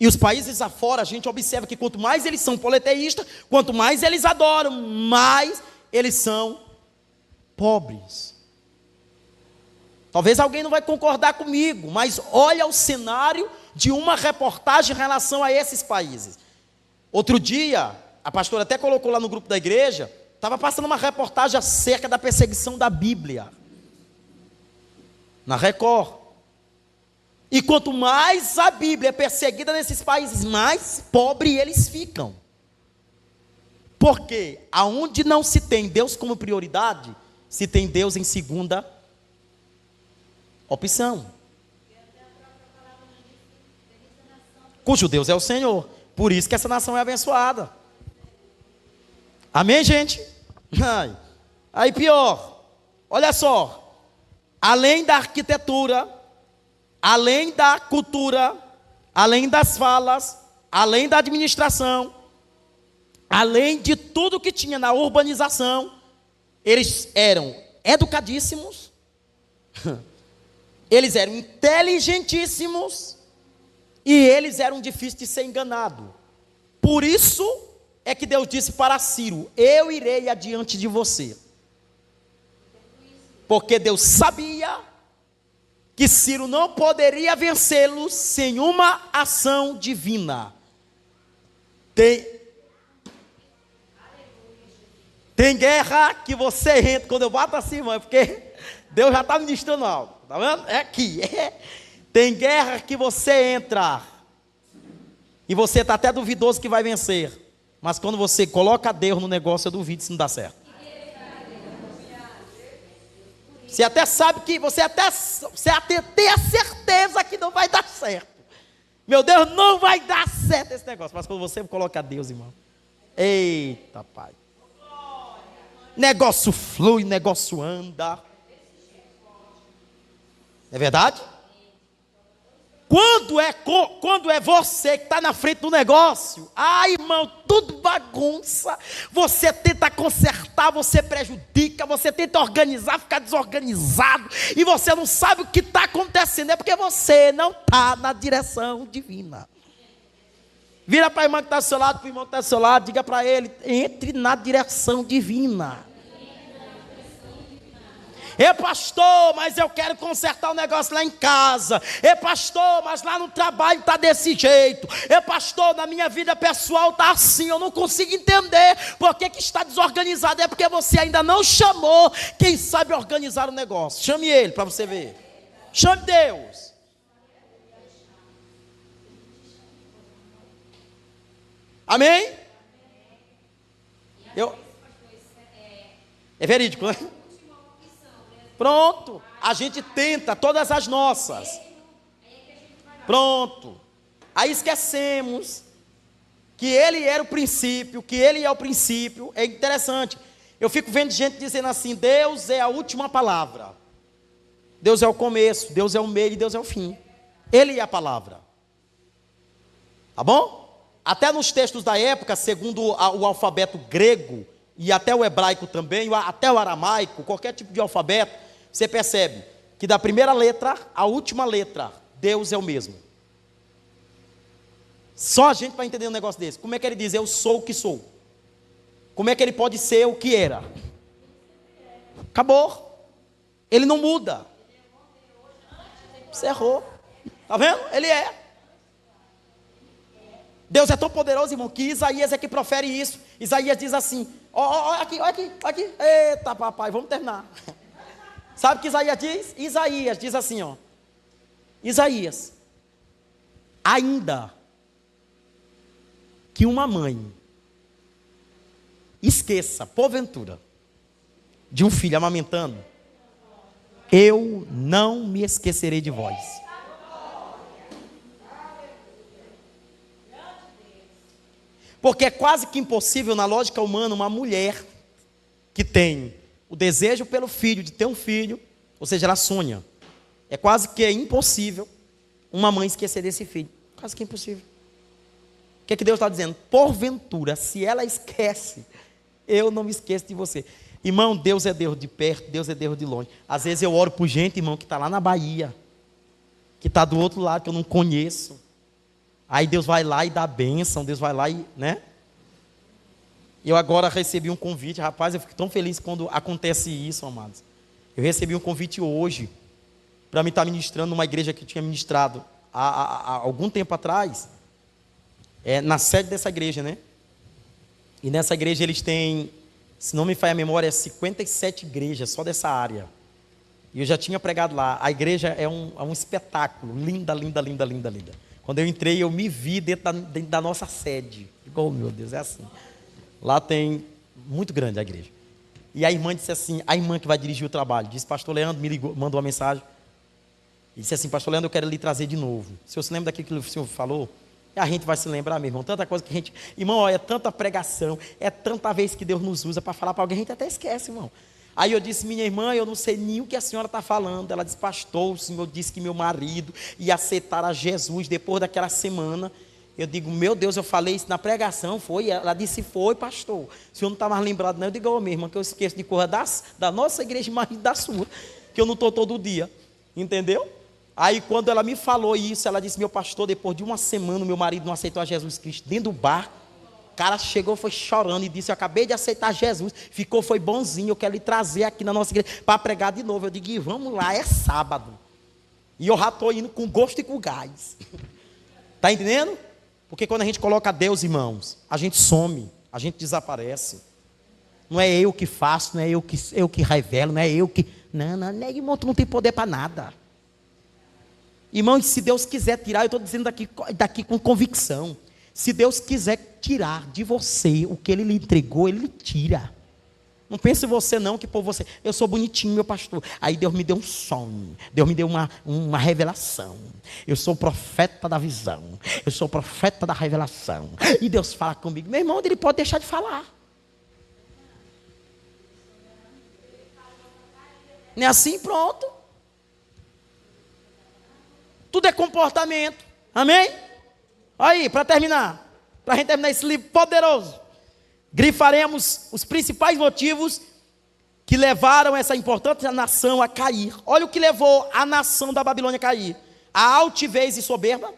E os países afora, a gente observa que quanto mais eles são politeístas, quanto mais eles adoram, mais eles são pobres. Talvez alguém não vai concordar comigo, mas olha o cenário de uma reportagem em relação a esses países. Outro dia, a pastora até colocou lá no grupo da igreja, estava passando uma reportagem acerca da perseguição da Bíblia, na Record. E quanto mais a Bíblia é perseguida nesses países, mais pobres eles ficam. Porque aonde não se tem Deus como prioridade, se tem Deus em segunda opção. Cujo Deus é o Senhor. Por isso que essa nação é abençoada. Amém, gente? Aí pior. Olha só. Além da arquitetura, além da cultura, além das falas, além da administração, além de tudo que tinha na urbanização, eles eram educadíssimos. Eles eram inteligentíssimos e eles eram difíceis de ser enganados. Por isso é que Deus disse para Ciro: eu irei adiante de você. Porque Deus sabia que Ciro não poderia vencê-los sem uma ação divina. Tem guerra que você entra, quando eu bato assim, mãe, porque Deus já está ministrando algo. Está vendo? É aqui. Tem guerra que você entra e você está até duvidoso que vai vencer. Mas quando você coloca Deus no negócio, eu duvido se não dá certo. Você até sabe que você até tem a certeza que não vai dar certo. Meu Deus, não vai dar certo esse negócio. Mas quando você coloca Deus, irmão, eita, pai. negócio flui, negócio anda. É verdade? Quando é você que está na frente do negócio, irmão, tudo bagunça. Você tenta consertar, você prejudica, você tenta organizar, fica desorganizado, e você não sabe o que está acontecendo, é porque você não está na direção divina. Vira para a irmã que está ao seu lado, para o irmão que está ao seu lado, diga para ele: entre na direção divina. Pastor, mas eu quero consertar o negócio lá em casa. Pastor, mas lá no trabalho está desse jeito. Pastor, na minha vida pessoal está assim. Eu não consigo entender por que está desorganizado. É porque você ainda não chamou quem sabe organizar o negócio. Chame ele para você ver. Chame Deus. Amém? É verídico, né? Pronto, a gente tenta todas as nossas. Pronto. Aí esquecemos que ele era o princípio, que ele é o princípio. É interessante. Eu fico vendo gente dizendo assim: Deus é a última palavra. Deus é o começo, Deus é o meio e Deus é o fim. Ele é a palavra. Tá bom? Até nos textos da época, segundo o alfabeto grego, e até o hebraico também, até o aramaico, qualquer tipo de alfabeto, você percebe que da primeira letra à última letra, Deus é o mesmo. Só a gente vai entender um negócio desse. Como é que ele diz: eu sou o que sou? Como é que ele pode ser o que era? Acabou. Ele não muda. Você errou. Está vendo? Ele é. Deus é tão poderoso, irmão, que Isaías é que profere isso. Isaías diz assim: olha aqui. Eita, papai, vamos terminar. Sabe o que Isaías diz? Isaías diz assim, ó. Isaías: ainda que uma mãe esqueça, porventura, de um filho amamentando, eu não me esquecerei de vós. Porque é quase que impossível, na lógica humana, uma mulher que tem o desejo pelo filho, de ter um filho, ou seja, ela sonha. É quase que impossível uma mãe esquecer desse filho. Quase que impossível. O que é que Deus está dizendo? Porventura, se ela esquece, eu não me esqueço de você. Irmão, Deus é Deus de perto, Deus é Deus de longe. Às vezes eu oro por gente, irmão, que está lá na Bahia, que está do outro lado, que eu não conheço. Aí Deus vai lá e dá bênção, Deus vai lá e, né? Eu agora recebi um convite, rapaz, eu fico tão feliz quando acontece isso, amados. Eu recebi um convite hoje, para me estar ministrando numa igreja que eu tinha ministrado há algum tempo atrás, na sede dessa igreja, né? E nessa igreja eles têm, se não me falha a memória, 57 igrejas só dessa área. E eu já tinha pregado lá. A igreja é um espetáculo, linda. Quando eu entrei, eu me vi dentro da nossa sede. Oh, meu Deus, é assim. Lá tem, muito grande a igreja. E a irmã disse assim, a irmã que vai dirigir o trabalho, disse: pastor Leandro, me ligou, mandou uma mensagem. E disse assim: pastor Leandro, eu quero lhe trazer de novo. O senhor se lembra daquilo que o senhor falou? E a gente vai se lembrar, meu irmão. Tanta coisa que a gente... Irmão, olha, é tanta pregação, é tanta vez que Deus nos usa para falar para alguém, a gente até esquece, irmão. Aí eu disse: minha irmã, eu não sei nem o que a senhora está falando. Ela disse: pastor, o senhor disse que meu marido ia aceitar a Jesus depois daquela semana. Eu digo: meu Deus, eu falei isso na pregação, foi? Ela disse: foi, pastor. O senhor não está mais lembrado, não? Eu digo: minha irmã, que eu esqueço de coisa da nossa igreja, mais da sua, que eu não estou todo dia, entendeu? Aí quando ela me falou isso, ela disse: meu pastor, depois de uma semana, meu marido não aceitou a Jesus Cristo dentro do bar. O cara chegou, foi chorando e disse: eu acabei de aceitar Jesus, foi bonzinho, eu quero lhe trazer aqui na nossa igreja para pregar de novo. Eu digo: vamos lá, é sábado. E eu já estou indo com gosto e com gás. Está entendendo? Porque quando a gente coloca Deus, irmãos, a gente some, a gente desaparece. Não é eu que faço, não é eu que revelo, não é eu que... Não, irmão, tu não tem poder para nada. Irmão, se Deus quiser tirar, eu estou dizendo daqui com convicção. Se Deus quiser tirar de você o que Ele lhe entregou, Ele lhe tira. Não pense você não, que por você... Eu sou bonitinho, meu pastor. Aí Deus me deu um sonho. Deus me deu uma revelação. Eu sou o profeta da visão. Eu sou o profeta da revelação. E Deus fala comigo. Meu irmão, Ele pode deixar de falar. Não é assim? Pronto. Tudo é comportamento. Amém? Aí, para terminar. Para a gente terminar esse livro poderoso. Grifaremos os principais motivos que levaram essa importante nação a cair. Olha o que levou a nação da Babilônia a cair. A altivez e soberba.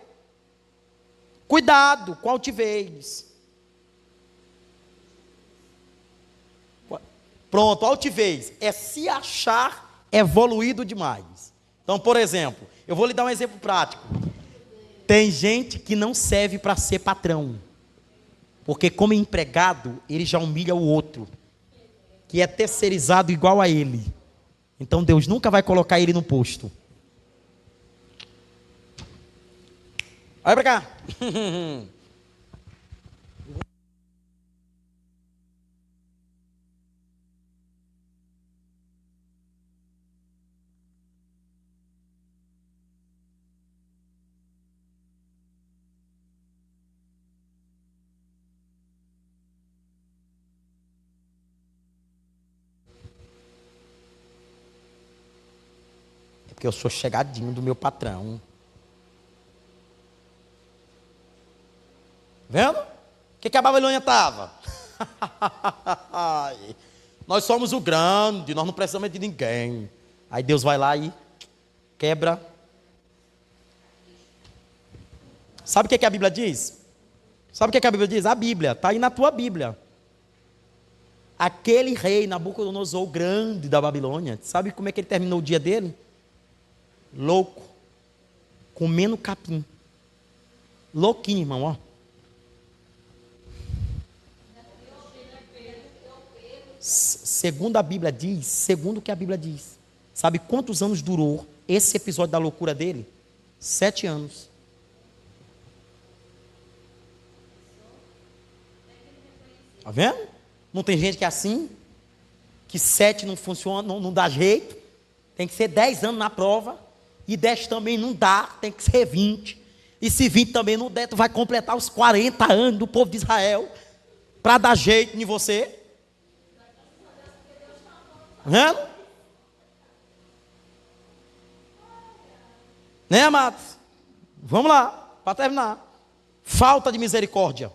Cuidado com a altivez. Pronto, altivez é se achar evoluído demais. Então, por exemplo, eu vou lhe dar um exemplo prático. Tem gente que não serve para ser patrão. Porque como empregado, ele já humilha o outro, que é terceirizado igual a ele. Então Deus nunca vai colocar ele no posto. Olha para cá. Porque eu sou chegadinho do meu patrão. Vendo? O que a Babilônia estava? Nós somos o grande, nós não precisamos de ninguém. Aí Deus vai lá e quebra. Sabe o que a Bíblia diz? Sabe o que a Bíblia diz? A Bíblia, está aí na tua Bíblia. Aquele rei, Nabucodonosor, o grande da Babilônia, sabe como é que ele terminou o dia dele? Louco, comendo capim. Louquinho, irmão, ó. Segundo a Bíblia diz, segundo o que a Bíblia diz, sabe quantos anos durou esse episódio da loucura dele? 7 anos. Tá vendo? Não tem gente que é assim, que 7 não funciona, não dá jeito, tem que ser 10 anos na prova, e 10 também não dá, tem que ser 20, e se 20 também não der, tu vai completar os 40 anos do povo de Israel, para dar jeito em você. Tá vendo? Né, amados? Vamos lá, para terminar. Falta de misericórdia.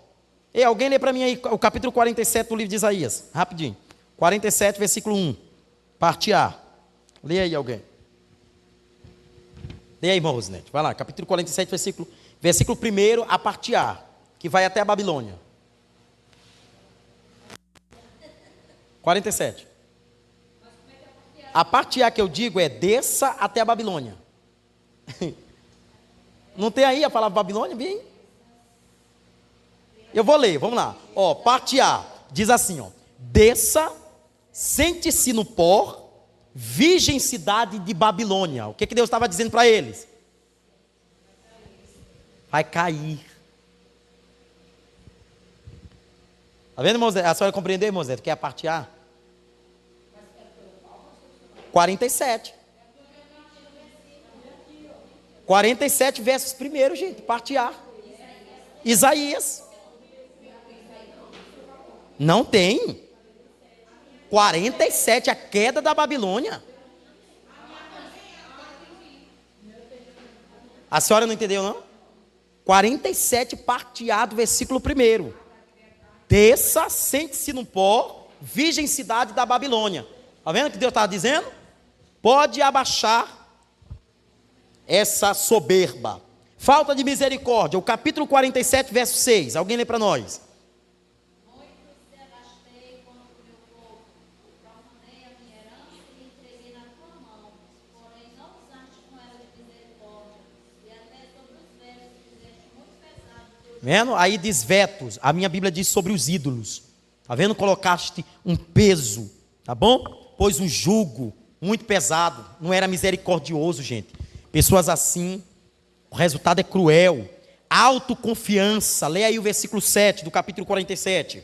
Ei, alguém lê para mim aí o capítulo 47 do livro de Isaías, rapidinho. 47, versículo 1, parte A. Lê aí alguém. Lê aí, irmão Rosinete. Vai lá, capítulo 47, versículo 1, a parte A, que vai até a Babilônia. 47. A parte A que eu digo é desça até a Babilônia. Não tem aí a palavra Babilônia? Bem? Eu vou ler, vamos lá. Ó, parte A diz assim, ó: desça, sente-se no pó, virgem cidade de Babilônia. O que Deus estava dizendo para eles? Vai cair. Está vendo, irmão Zé? A senhora compreendeu, irmão Zé? Que é a parte A? 47. 47 versos primeiro, gente. Parte A. Isaías. Não tem. 47, a queda da Babilônia. A senhora não entendeu, não? 47, parte A do versículo 1. Desça, sente-se no pó, virgem cidade da Babilônia. Está vendo o que Deus estava dizendo? Pode abaixar essa soberba. Falta de misericórdia. O capítulo 47, verso 6. Alguém lê para nós. Vendo? Aí diz vetos. A minha Bíblia diz sobre os ídolos. Tá vendo? Colocaste um peso, tá bom? Pois um jugo muito pesado. Não era misericordioso, gente. Pessoas assim, o resultado é cruel. Autoconfiança. Leia aí o versículo 7 do capítulo 47.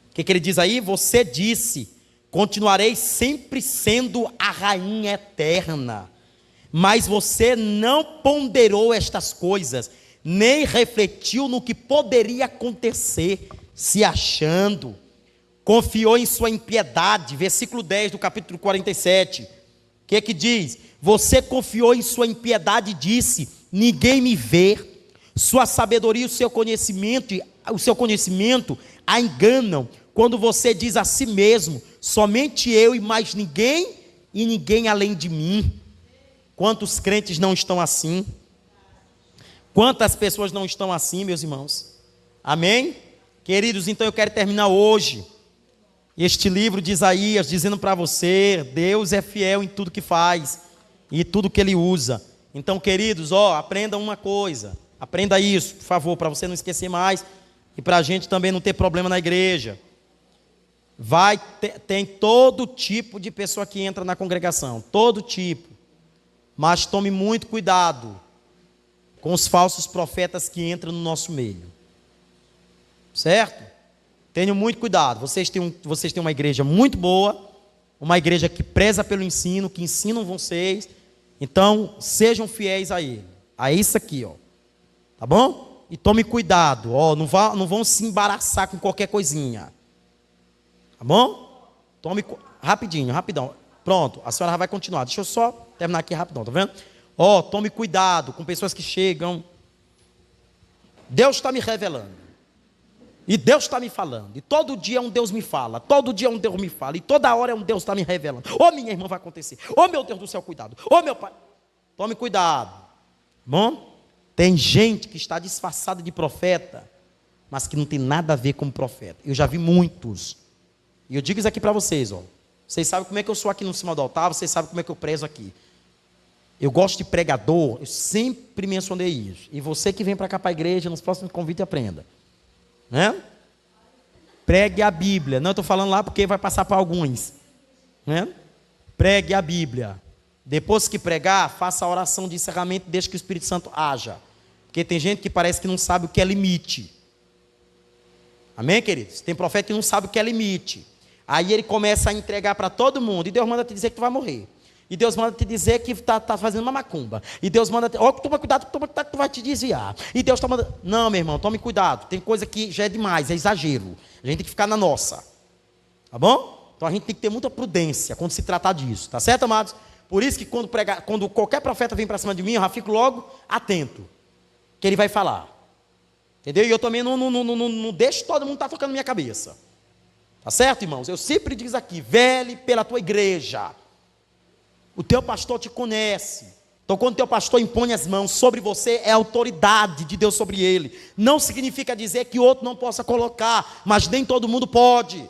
O que ele diz aí? Você disse: continuarei sempre sendo a rainha eterna. Mas você não ponderou estas coisas, nem refletiu no que poderia acontecer, se achando: confiou em sua impiedade, versículo 10 do capítulo 47. O que diz? Você confiou em sua impiedade e disse: ninguém me vê. Sua sabedoria e o seu conhecimento a enganam, quando você diz a si mesmo: somente eu e mais ninguém, e ninguém além de mim. Quantos crentes não estão assim? Quantas pessoas não estão assim, meus irmãos? Amém? Queridos, então eu quero terminar hoje este livro de Isaías, dizendo para você: Deus é fiel em tudo que faz e tudo que Ele usa. Então, queridos, aprenda uma coisa, aprenda isso, por favor, para você não esquecer mais e para a gente também não ter problema na igreja. Tem todo tipo de pessoa que entra na congregação, todo tipo, mas tome muito cuidado com os falsos profetas que entram no nosso meio, certo? Tenham muito cuidado. Vocês têm uma igreja muito boa, uma igreja que preza pelo ensino, que ensinam vocês. Então, sejam fiéis a ele. A isso aqui, tá bom? E tome cuidado, não vão se embaraçar com qualquer coisinha. Tá bom? Rapidão. Pronto, a senhora vai continuar. Deixa eu só terminar aqui rapidão, tá vendo? Tome cuidado com pessoas que chegam. Deus está me revelando. E Deus está me falando. E todo dia um Deus me fala. Todo dia um Deus me fala. E toda hora um Deus está me revelando. Minha irmã, vai acontecer. Meu Deus do céu, cuidado. Meu pai. Tome cuidado. Bom? Tem gente que está disfarçada de profeta, mas que não tem nada a ver com profeta. Eu já vi muitos. E eu digo isso aqui para vocês, Vocês sabem como é que eu sou aqui no cima do altar. Vocês sabem como é que eu prezo aqui. Eu gosto de pregador. Eu sempre mencionei isso. E você que vem para cá para a igreja, nos próximos convites, aprenda. Né? Pregue a Bíblia. Não, eu estou falando lá porque vai passar para alguns. Né? Pregue a Bíblia. Depois que pregar, faça a oração de encerramento, deixe que o Espírito Santo haja. Porque tem gente que parece que não sabe o que é limite. Amém, queridos? Tem profeta que não sabe o que é limite. Aí ele começa a entregar para todo mundo. E Deus manda te dizer que tu vai morrer. E Deus manda te dizer que está fazendo uma macumba. E Deus manda toma cuidado, que tu vai te desviar. E Deus está mandando. Não, meu irmão, tome cuidado. Tem coisa que já é demais, é exagero. A gente tem que ficar na nossa. Tá bom? Então a gente tem que ter muita prudência quando se tratar disso. Tá certo, amados? Por isso que quando qualquer profeta vem para cima de mim, eu já fico logo atento. Que ele vai falar. Entendeu? E eu também não deixo todo mundo estar tocando na minha cabeça. Tá certo, irmãos? Eu sempre digo aqui: vele pela tua igreja. O teu pastor te conhece. Então, quando o teu pastor impõe as mãos sobre você, é a autoridade de Deus sobre ele. Não significa dizer que outro não possa colocar, mas nem todo mundo pode.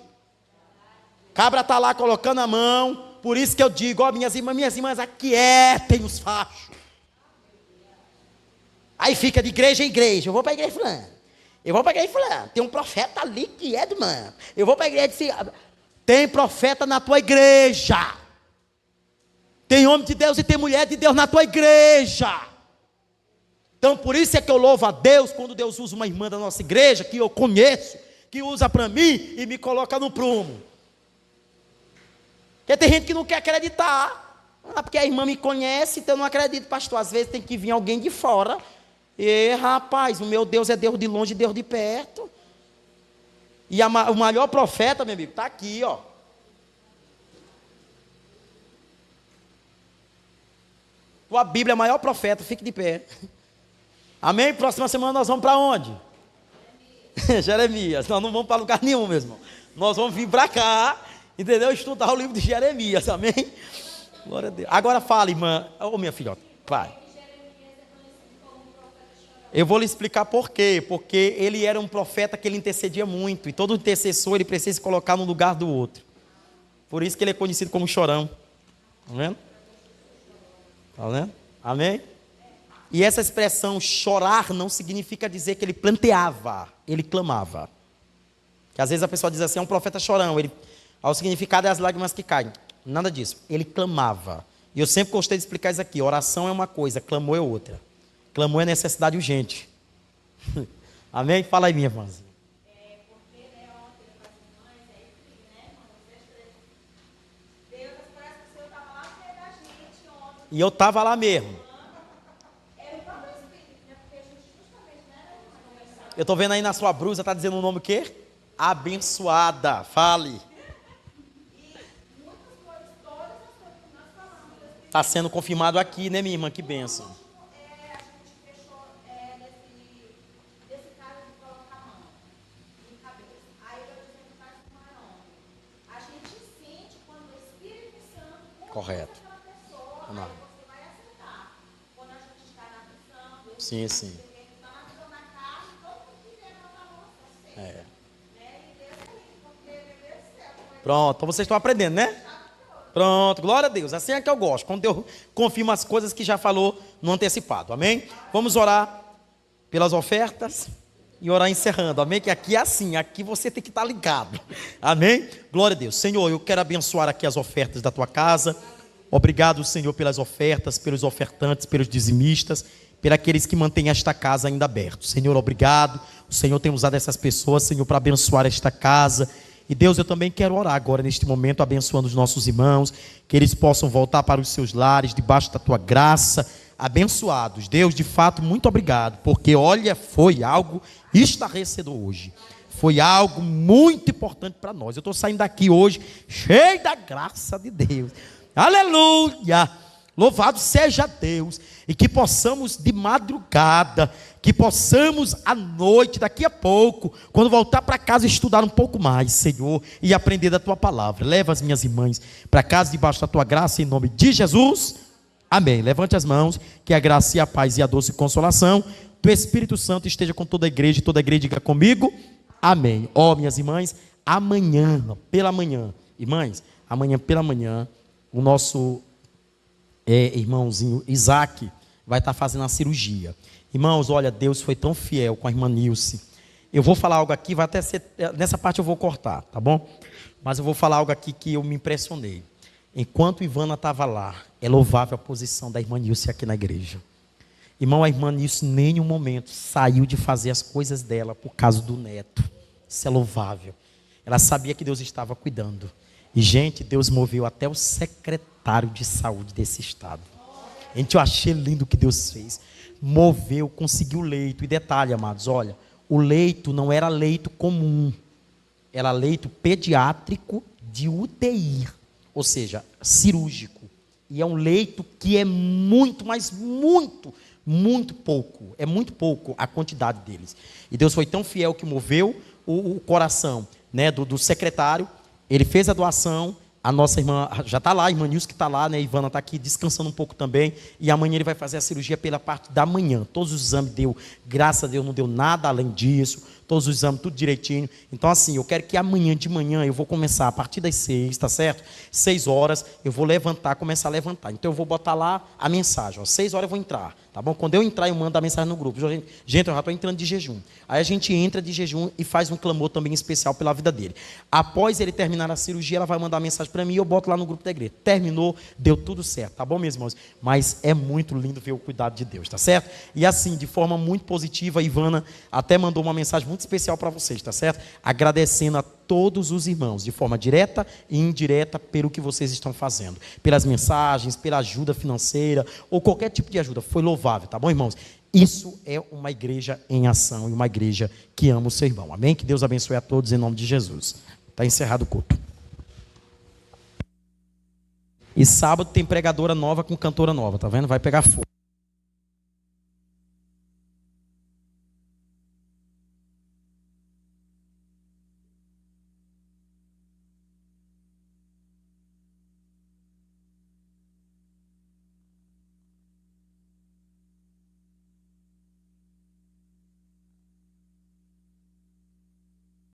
Cabra está lá colocando a mão. Por isso que eu digo: minhas irmãs, aquietem os fachos. Aí fica de igreja em igreja. Eu vou para a igreja fulana. Eu vou para a igreja fulana. Tem um profeta ali que é do mano. Eu vou para a igreja de... Tem profeta na tua igreja. Tem homem de Deus e tem mulher de Deus na tua igreja. Então, por isso é que eu louvo a Deus quando Deus usa uma irmã da nossa igreja, que eu conheço, que usa para mim e me coloca no prumo. Porque tem gente que não quer acreditar. Porque a irmã me conhece, então eu não acredito, pastor. Às vezes tem que vir alguém de fora. E, rapaz, o meu Deus é Deus de longe e Deus de perto. E o maior profeta, meu amigo, está aqui, Tua Bíblia é o maior profeta, fique de pé. Amém? Próxima semana nós vamos para onde? Jeremias. Nós não vamos para lugar nenhum, meu irmão. Nós vamos vir para cá, entendeu? Estudar o livro de Jeremias, amém? Glória a Deus. Agora fala, irmã. Minha filhota, vai. Eu vou lhe explicar por quê. Porque ele era um profeta que ele intercedia muito. E todo intercessor ele precisa se colocar no lugar do outro. Por isso que ele é conhecido como chorão. Tá vendo? Tá vendo? Amém? E essa expressão chorar não significa dizer que ele planteava. Ele clamava. Que às vezes a pessoa diz assim: é um profeta chorão. O significado é as lágrimas que caem. Nada disso. Ele clamava. E eu sempre gostei de explicar isso aqui. Oração é uma coisa, clamor é outra. Clamor é necessidade urgente. Amém? Fala aí, minha irmãzinha. Porque ontem com as irmãs, Deus parece que o Senhor estava lá no meio da gente ontem. E eu estava lá mesmo. Era o próprio Espírito, né? Porque a gente justamente, né? Eu estou vendo aí na sua blusa, está dizendo o nome o quê? abençoada. Fale. Está sendo confirmado aqui, né, minha irmã? Que bênção. Correto. Não. Sim, sim. É. Pronto, então vocês estão aprendendo, né? Pronto, glória a Deus. Assim é que eu gosto, quando Deus confirma as coisas que já falou no antecipado, amém? Vamos orar pelas ofertas e orar encerrando, amém? Que aqui é assim, aqui você tem que estar ligado, amém? Glória a Deus. Senhor, eu quero abençoar aqui as ofertas da tua casa. Obrigado, Senhor, pelas ofertas, pelos ofertantes, pelos dizimistas, por aqueles que mantêm esta casa ainda aberta. Senhor, obrigado. O Senhor tem usado essas pessoas, Senhor, para abençoar esta casa. E Deus, eu também quero orar agora neste momento, abençoando os nossos irmãos, que eles possam voltar para os seus lares, debaixo da tua graça, abençoados. Deus, de fato, muito obrigado, porque olha, foi algo estarrecedor hoje. Foi algo muito importante para nós. Eu estou saindo daqui hoje cheio da graça de Deus. Aleluia! Louvado seja Deus. E que possamos de madrugada, que possamos à noite, daqui a pouco, quando voltar para casa, estudar um pouco mais, Senhor, e aprender da tua palavra. Leva as minhas irmãs para casa debaixo da tua graça, em nome de Jesus. Amém. Levante as mãos, que a graça e a paz e a doce consolação do Espírito Santo esteja com toda a igreja, e toda a igreja diga comigo. Amém. Ó, minhas irmãs, amanhã pela manhã, irmãs, amanhã pela manhã, o nosso irmãozinho Isaac vai estar fazendo a cirurgia. Irmãos, olha, Deus foi tão fiel com a irmã Nilce. Eu vou falar algo aqui, vai até ser, nessa parte eu vou cortar, tá bom? Mas eu vou falar algo aqui que eu me impressionei. Enquanto Ivana estava lá, é louvável a posição da irmã Nilce aqui na igreja. Irmão, a irmã Nilce em nenhum momento saiu de fazer as coisas dela por causa do neto. Isso é louvável. Ela sabia que Deus estava cuidando. E, gente, Deus moveu até o secretário de saúde desse estado. Gente, eu achei lindo o que Deus fez. Moveu, conseguiu leito. E detalhe, amados, olha, o leito não era leito comum. Era leito pediátrico de UTI. Ou seja, cirúrgico. E é um leito que é muito, mas muito pouco. É muito pouco a quantidade deles. E Deus foi tão fiel que moveu o coração, né, do secretário. Ele fez a doação. A nossa irmã já está lá, a irmã Nilce que está lá, né? A Ivana está aqui descansando um pouco também. E amanhã ele vai fazer a cirurgia pela parte da manhã. Todos os exames deu, graças a Deus, não deu nada além disso. Todos os exames, tudo direitinho. Então, assim, eu quero que amanhã de manhã eu vou começar a partir das 6, tá certo? 6 horas, eu vou levantar, começar a levantar. Então, eu vou botar lá a mensagem. Ó, 6 horas eu vou entrar, tá bom? Quando eu entrar, eu mando a mensagem no grupo. Gente, eu já estou entrando de jejum. Aí a gente entra de jejum e faz um clamor também especial pela vida dele. Após ele terminar a cirurgia, ela vai mandar a mensagem para mim e eu boto lá no grupo da igreja. Terminou, deu tudo certo, tá bom, meus irmãos? Mas é muito lindo ver o cuidado de Deus, tá certo? E assim, de forma muito positiva, a Ivana até mandou uma mensagem muito especial para vocês, tá certo? Agradecendo a todos os irmãos, de forma direta e indireta, pelo que vocês estão fazendo. Pelas mensagens, pela ajuda financeira, ou qualquer tipo de ajuda. Foi louvável, tá bom, irmãos? Isso é uma igreja em ação e uma igreja que ama o seu irmão. Amém? Que Deus abençoe a todos em nome de Jesus. Está encerrado o culto. E sábado tem pregadora nova com cantora nova, tá vendo? Vai pegar fogo.